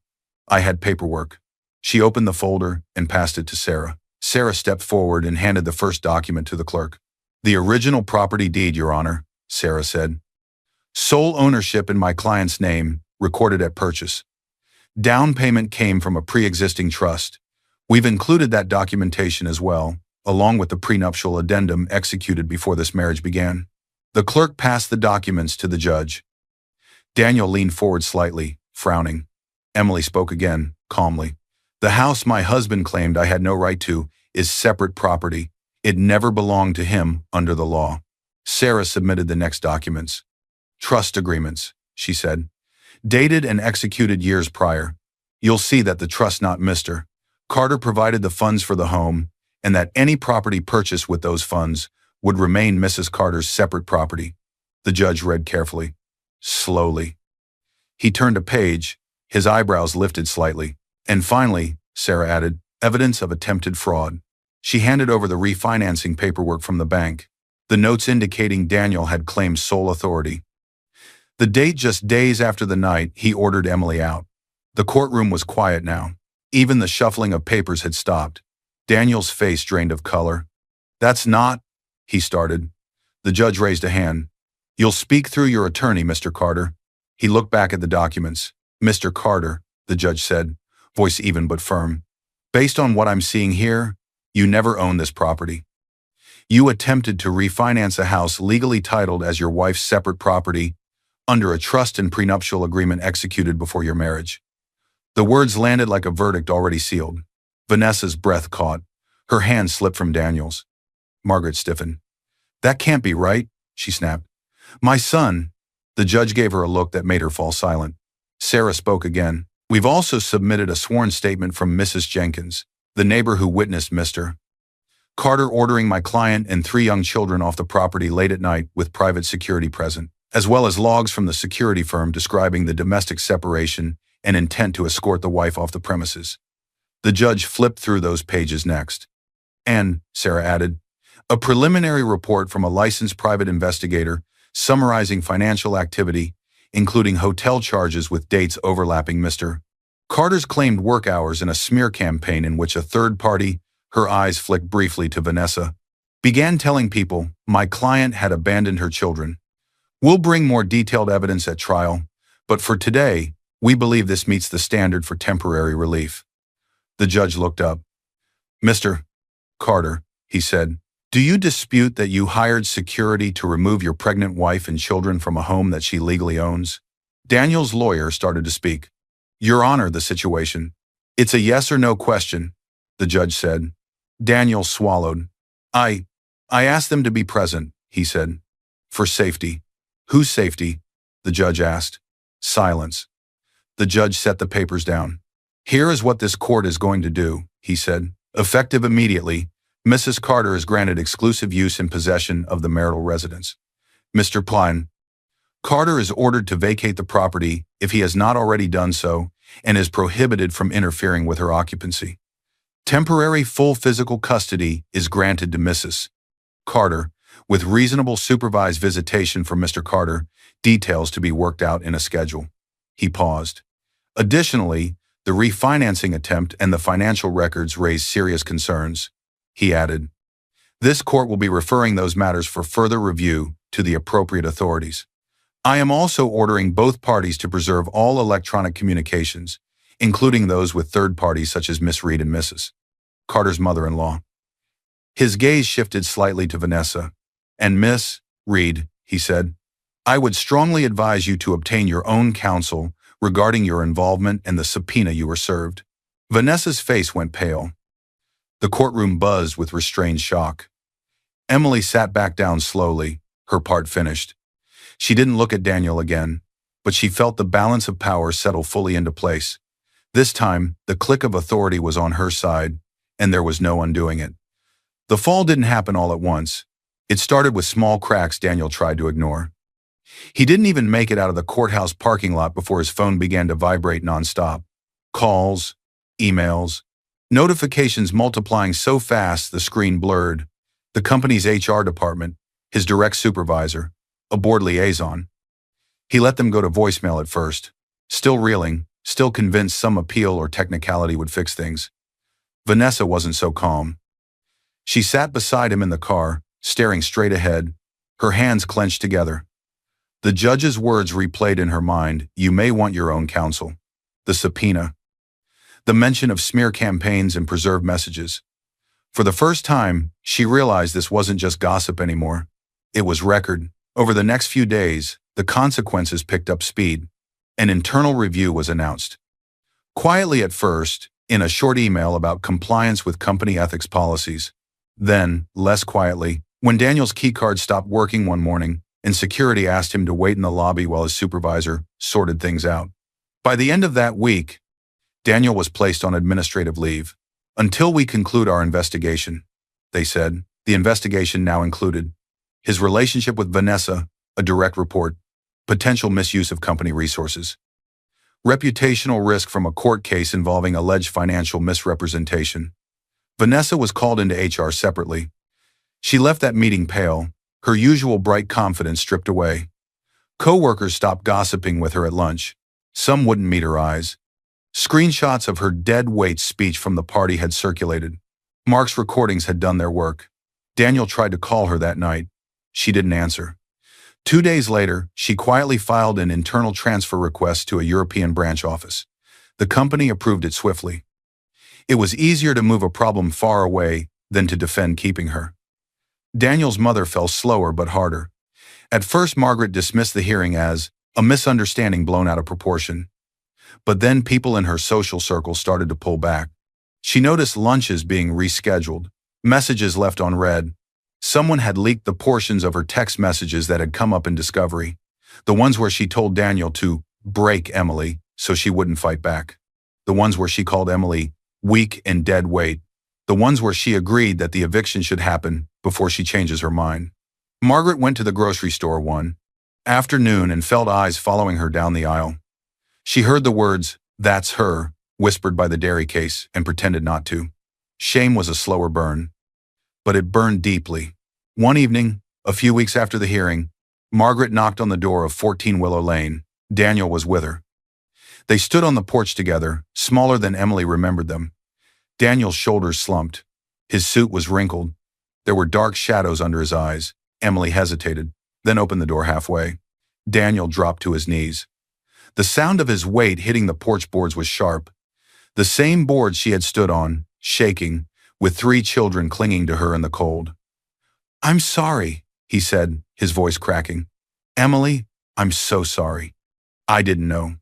I had paperwork." She opened the folder and passed it to Sarah. Sarah stepped forward and handed the first document to the clerk. "The original property deed, Your Honor," Sarah said. "Sole ownership in my client's name, recorded at purchase. Down payment came from a pre-existing trust. We've included that documentation as well, along with the prenuptial addendum executed before this marriage began." The clerk passed the documents to the judge. Daniel leaned forward slightly, frowning. Emily spoke again, calmly. "The house my husband claimed I had no right to is separate property. It never belonged to him under the law." Sarah submitted the next documents. "Trust agreements," she said. "Dated and executed years prior. You'll see that the trust not Mr. Carter provided the funds for the home, and that any property purchased with those funds would remain Mrs. Carter's separate property." The judge read carefully, slowly. He turned a page, his eyebrows lifted slightly. "And finally," Sarah added, "evidence of attempted fraud." She handed over the refinancing paperwork from the bank, the notes indicating Daniel had claimed sole authority. The date just days after the night he ordered Emily out. The courtroom was quiet now. Even the shuffling of papers had stopped. Daniel's face drained of color. "That's not," he started. The judge raised a hand. "You'll speak through your attorney, Mr. Carter." He looked back at the documents. "Mr. Carter," the judge said, voice even but firm. "Based on what I'm seeing here, you never owned this property. You attempted to refinance a house legally titled as your wife's separate property under a trust and prenuptial agreement executed before your marriage. The words landed like a verdict already sealed. Vanessa's breath caught. Her hand slipped from Daniel's. Margaret stiffened. "That can't be right," she snapped. "My son." The judge gave her a look that made her fall silent. Sarah spoke again. "We've also submitted a sworn statement from Mrs. Jenkins, the neighbor who witnessed Mr. Carter ordering my client and 3 young children off the property late at night with private security present, as well as logs from the security firm describing the domestic separation and intent to escort the wife off the premises." The judge flipped through those pages next. "And," Sarah added, "a preliminary report from a licensed private investigator summarizing financial activity, including hotel charges with dates overlapping Mr. Carter's claimed work hours in a smear campaign in which a third party," her eyes flicked briefly to Vanessa, "began telling people my client had abandoned her children. We'll bring more detailed evidence at trial, but for today, we believe this meets the standard for temporary relief." The judge looked up. "Mr. Carter," he said, "do you dispute that you hired security to remove your pregnant wife and children from a home that she legally owns?" Daniel's lawyer started to speak. "Your Honor, the situation. It's a yes or no question," the judge said. Daniel swallowed. I asked them to be present," he said. "For safety." "Whose safety?" the judge asked. Silence. The judge set the papers down. "Here is what this court is going to do," he said. "Effective immediately, Mrs. Carter is granted exclusive use and possession of the marital residence. Mr. Pline Carter is ordered to vacate the property if he has not already done so and is prohibited from interfering with her occupancy. Temporary full physical custody is granted to Mrs. Carter, with reasonable supervised visitation for Mr. Carter, details to be worked out in a schedule." He paused. "Additionally, the refinancing attempt and the financial records raise serious concerns," he added. "This court will be referring those matters for further review to the appropriate authorities. I am also ordering both parties to preserve all electronic communications, including those with third parties such as Miss Reed and Mrs. Carter's mother-in-law." His gaze shifted slightly to Vanessa. "And Miss Reed," he said, "I would strongly advise you to obtain your own counsel regarding your involvement and the subpoena you were served." Vanessa's face went pale. The courtroom buzzed with restrained shock. Emily sat back down slowly, her part finished. She didn't look at Daniel again, but she felt the balance of power settle fully into place. This time, the clique of authority was on her side, and there was no undoing it. The fall didn't happen all at once. It started with small cracks Daniel tried to ignore. He didn't even make it out of the courthouse parking lot before his phone began to vibrate nonstop. Calls, emails, notifications multiplying so fast the screen blurred. The company's HR department, his direct supervisor, a board liaison. He let them go to voicemail at first, still reeling, still convinced some appeal or technicality would fix things. Vanessa wasn't so calm. She sat beside him in the car, staring straight ahead, her hands clenched together. The judge's words replayed in her mind, "You may want your own counsel." The subpoena. The mention of smear campaigns and preserved messages. For the first time, she realized this wasn't just gossip anymore. It was record. Over the next few days, the consequences picked up speed. An internal review was announced. Quietly at first, in a short email about compliance with company ethics policies. Then, less quietly, when Daniel's keycard stopped working one morning and security asked him to wait in the lobby while his supervisor sorted things out. By the end of that week, Daniel was placed on administrative leave. "Until we conclude our investigation," they said. The investigation now included his relationship with Vanessa, a direct report, potential misuse of company resources, reputational risk from a court case involving alleged financial misrepresentation. Vanessa was called into HR separately. She left that meeting pale, her usual bright confidence stripped away. Co-workers stopped gossiping with her at lunch. Some wouldn't meet her eyes. Screenshots of her dead-weight speech from the party had circulated. Mark's recordings had done their work. Daniel tried to call her that night. She didn't answer. 2 days later, she quietly filed an internal transfer request to a European branch office. The company approved it swiftly. It was easier to move a problem far away than to defend keeping her. Daniel's mother fell slower but harder. At first, Margaret dismissed the hearing as a misunderstanding blown out of proportion. But then people in her social circle started to pull back. She noticed lunches being rescheduled, messages left unread. Someone had leaked the portions of her text messages that had come up in discovery, the ones where she told Daniel to break Emily so she wouldn't fight back, the ones where she called Emily weak and dead weight, the ones where she agreed that the eviction should happen before she changes her mind. Margaret went to the grocery store one afternoon and felt eyes following her down the aisle. She heard the words, "That's her," whispered by the dairy case and pretended not to. Shame was a slower burn, but it burned deeply. One evening, a few weeks after the hearing, Margaret knocked on the door of 14 Willow Lane. Daniel was with her. They stood on the porch together, smaller than Emily remembered them. Daniel's shoulders slumped. His suit was wrinkled. There were dark shadows under his eyes. Emily hesitated, then opened the door halfway. Daniel dropped to his knees. The sound of his weight hitting the porch boards was sharp. The same boards she had stood on, shaking, with 3 children clinging to her in the cold. "I'm sorry," he said, his voice cracking. "Emily, I'm so sorry. I didn't know.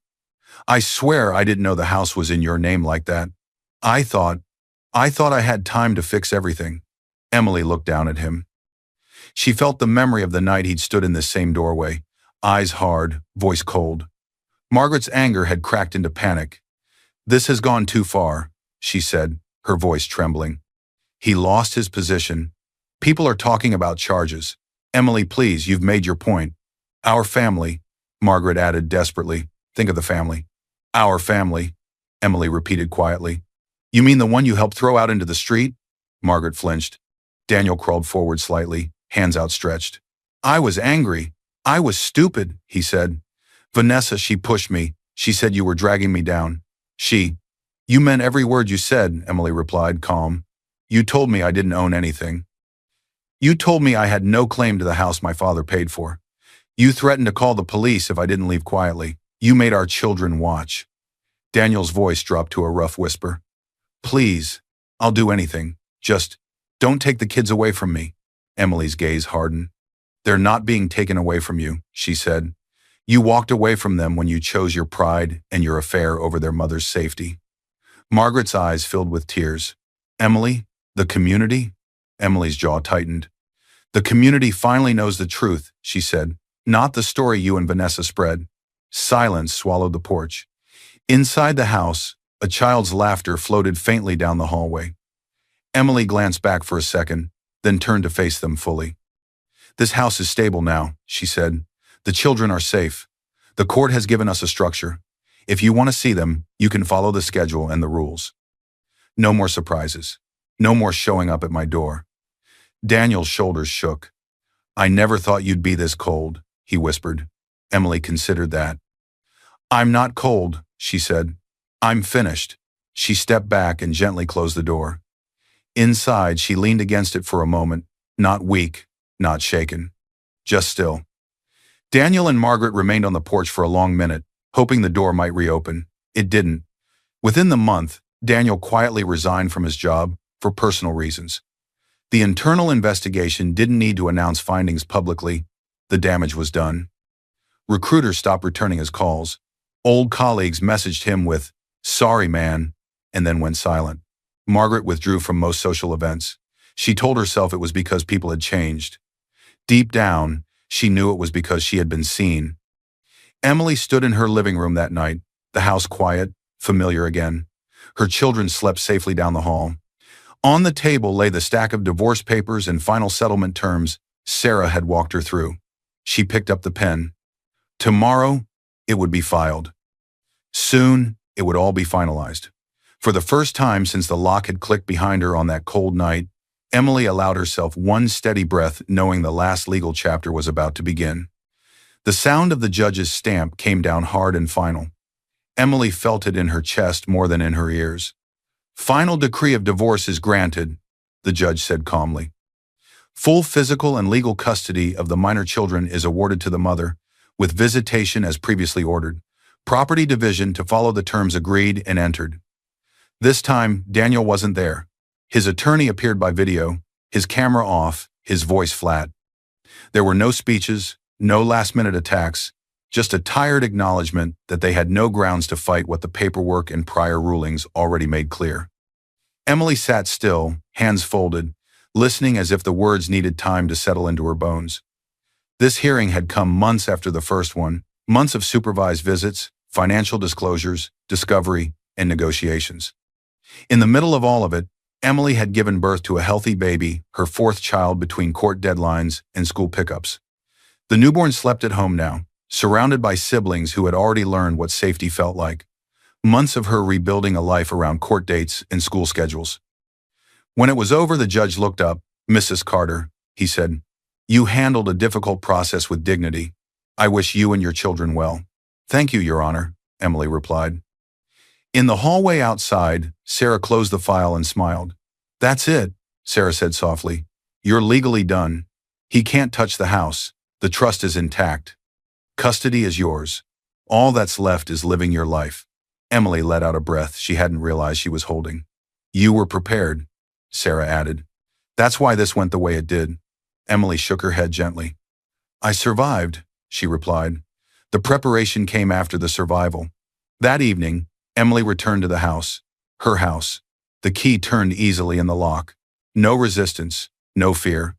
I swear I didn't know the house was in your name like that. I thought I had time to fix everything." Emily looked down at him. She felt the memory of the night he'd stood in this same doorway, eyes hard, voice cold. Margaret's anger had cracked into panic. "This has gone too far," she said, her voice trembling. "He lost his position. People are talking about charges. Emily, please, you've made your point. Our family," Margaret added desperately. "Think of the family." "Our family," Emily repeated quietly. "You mean the one you helped throw out into the street?" Margaret flinched. Daniel crawled forward slightly, hands outstretched. "I was angry. I was stupid," he said. "Vanessa, she pushed me. She said you were dragging me down." You meant every word you said," Emily replied, calm. "You told me I didn't own anything. You told me I had no claim to the house my father paid for. You threatened to call the police if I didn't leave quietly. You made our children watch." Daniel's voice dropped to a rough whisper. "Please, I'll do anything. Just don't take the kids away from me." Emily's gaze hardened. "They're not being taken away from you," she said. "You walked away from them when you chose your pride and your affair over their mother's safety." Margaret's eyes filled with tears. "Emily, the community?" Emily's jaw tightened. "The community finally knows the truth," she said. "Not the story you and Vanessa spread." Silence swallowed the porch. Inside the house, a child's laughter floated faintly down the hallway. Emily glanced back for a second, then turned to face them fully. "This house is stable now," she said. "The children are safe. The court has given us a structure. If you want to see them, you can follow the schedule and the rules. No more surprises. No more showing up at my door." Daniel's shoulders shook. "I never thought you'd be this cold," he whispered. Emily considered that. "I'm not cold," she said. "I'm finished." She stepped back and gently closed the door. Inside, she leaned against it for a moment, not weak, not shaken, just still. Daniel and Margaret remained on the porch for a long minute, hoping the door might reopen. It didn't. Within the month, Daniel quietly resigned from his job for personal reasons. The internal investigation didn't need to announce findings publicly. The damage was done. Recruiters stopped returning his calls. Old colleagues messaged him with, "Sorry, man," and then went silent. Margaret withdrew from most social events. She told herself it was because people had changed. Deep down, she knew it was because she had been seen. Emily stood in her living room that night, the house quiet, familiar again. Her children slept safely down the hall. On the table lay the stack of divorce papers and final settlement terms Sarah had walked her through. She picked up the pen. Tomorrow, it would be filed. Soon, it would all be finalized. For the first time since the lock had clicked behind her on that cold night, Emily allowed herself one steady breath, knowing the last legal chapter was about to begin. The sound of the judge's stamp came down hard and final. Emily felt it in her chest more than in her ears. "Final decree of divorce is granted," the judge said calmly. "Full physical and legal custody of the minor children is awarded to the mother, with visitation as previously ordered. Property division to follow the terms agreed and entered." This time, Daniel wasn't there. His attorney appeared by video, his camera off, his voice flat. There were no speeches, no last-minute attacks. just a tired acknowledgement that they had no grounds to fight what the paperwork and prior rulings already made clear. Emily sat still, hands folded, listening as if the words needed time to settle into her bones. This hearing had come months after the first one, months of supervised visits, financial disclosures, discovery, and negotiations. In the middle of all of it, Emily had given birth to a healthy baby, her fourth child between court deadlines and school pickups. The newborn slept at home now, surrounded by siblings who had already learned what safety felt like. Months of her rebuilding a life around court dates and school schedules. When it was over, the judge looked up. "Mrs. Carter," he said, "you handled a difficult process with dignity. I wish you and your children well." "Thank you, Your Honor," Emily replied. In the hallway outside, Sarah closed the file and smiled. "That's it," Sarah said softly. "You're legally done. He can't touch the house. The trust is intact. Custody is yours. All that's left is living your life." Emily let out a breath she hadn't realized she was holding. "You were prepared," Sarah added. "That's why this went the way it did." Emily shook her head gently. "I survived," she replied. "The preparation came after the survival." That evening, Emily returned to the house. Her house. The key turned easily in the lock. No resistance, no fear.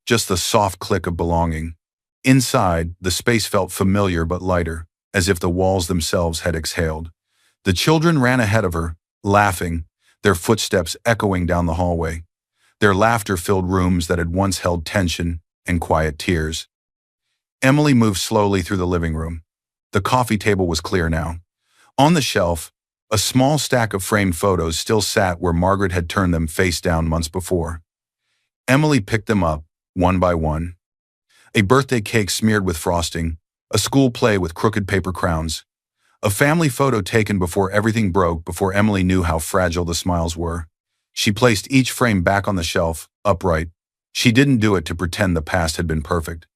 Just the soft click of belonging. Inside, the space felt familiar but lighter, as if the walls themselves had exhaled. The children ran ahead of her, laughing, their footsteps echoing down the hallway. Their laughter filled rooms that had once held tension and quiet tears. Emily moved slowly through the living room. The coffee table was clear now. On the shelf, a small stack of framed photos still sat where Margaret had turned them face down months before. Emily picked them up, one by one. A birthday cake smeared with frosting, a school play with crooked paper crowns, a family photo taken before everything broke, before Emily knew how fragile the smiles were. She placed each frame back on the shelf, upright. She didn't do it to pretend the past had been perfect.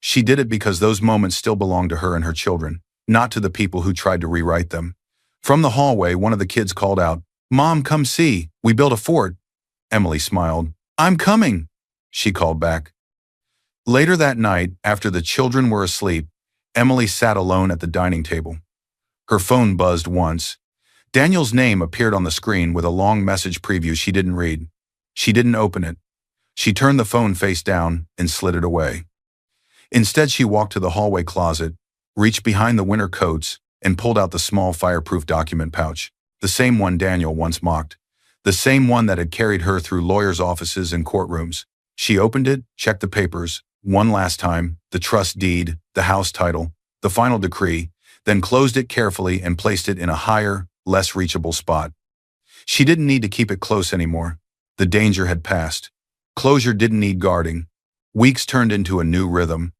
She did it because those moments still belonged to her and her children, not to the people who tried to rewrite them. From the hallway, one of the kids called out, "Mom, come see, we built a fort." Emily smiled. "I'm coming," she called back. Later that night, after the children were asleep, Emily sat alone at the dining table. Her phone buzzed once. Daniel's name appeared on the screen with a long message preview she didn't read. She didn't open it. She turned the phone face down and slid it away. Instead, she walked to the hallway closet, reached behind the winter coats, and pulled out the small fireproof document pouch, the same one Daniel once mocked, the same one that had carried her through lawyers' offices and courtrooms. She opened it, checked the papers, one last time, the trust deed, the house title, the final decree, then closed it carefully and placed it in a higher, less reachable spot. She didn't need to keep it close anymore. The danger had passed. Closure didn't need guarding. Weeks turned into a new rhythm.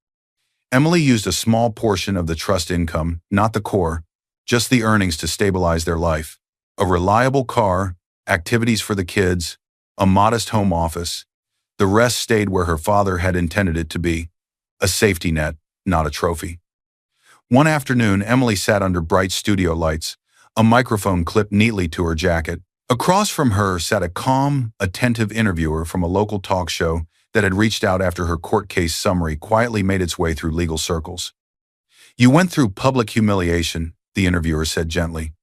Emily used a small portion of the trust income, not the core, just the earnings to stabilize their life. A reliable car, activities for the kids, a modest home office. The rest stayed where her father had intended it to be, a safety net, not a trophy. One afternoon, Emily sat under bright studio lights, a microphone clipped neatly to her jacket. Across from her sat a calm, attentive interviewer from a local talk show that had reached out after her court case summary quietly made its way through legal circles. "You went through public humiliation," the interviewer said gently.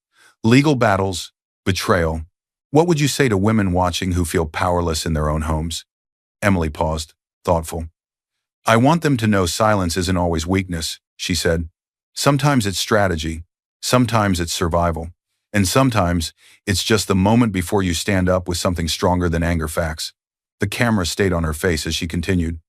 "Legal battles, betrayal. What would you say to women watching who feel powerless in their own homes?" Emily paused, thoughtful. "I want them to know silence isn't always weakness," she said. "Sometimes it's strategy, sometimes it's survival, and sometimes it's just the moment before you stand up with something stronger than anger facts." The camera stayed on her face as she continued.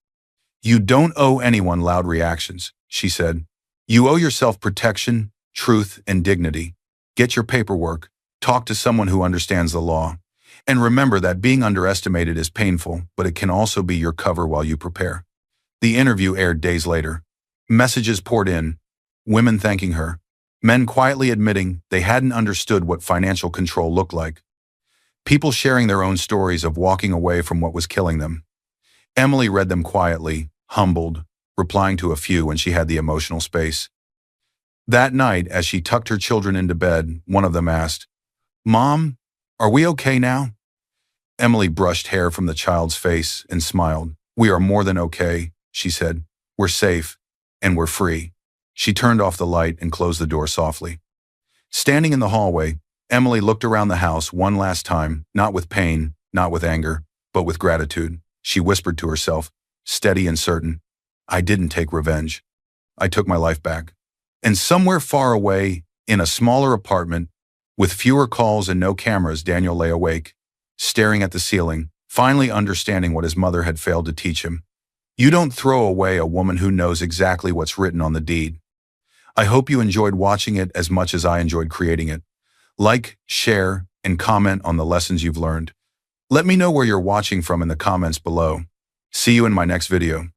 "You don't owe anyone loud reactions," she said. "You owe yourself protection, truth, and dignity. Get your paperwork, talk to someone who understands the law, and remember that being underestimated is painful, but it can also be your cover while you prepare." The interview aired days later. Messages poured in, women thanking her, men quietly admitting they hadn't understood what financial control looked like. People sharing their own stories of walking away from what was killing them. Emily read them quietly, humbled, replying to a few when she had the emotional space. That night, as she tucked her children into bed, one of them asked, "Mom, are we okay now?" Emily brushed hair from the child's face and smiled. "We are more than okay," she said. "We're safe, and we're free." She turned off the light and closed the door softly. Standing in the hallway, Emily looked around the house one last time, not with pain, not with anger, but with gratitude. She whispered to herself, steady and certain, I didn't take revenge. I took my life back. And somewhere far away, in a smaller apartment, with fewer calls and no cameras, Daniel lay awake, staring at the ceiling, finally understanding what his mother had failed to teach him. You don't throw away a woman who knows exactly what's written on the deed. I hope you enjoyed watching it as much as I enjoyed creating it. Like, share, and comment on the lessons you've learned. Let me know where you're watching from in the comments below. See you in my next video.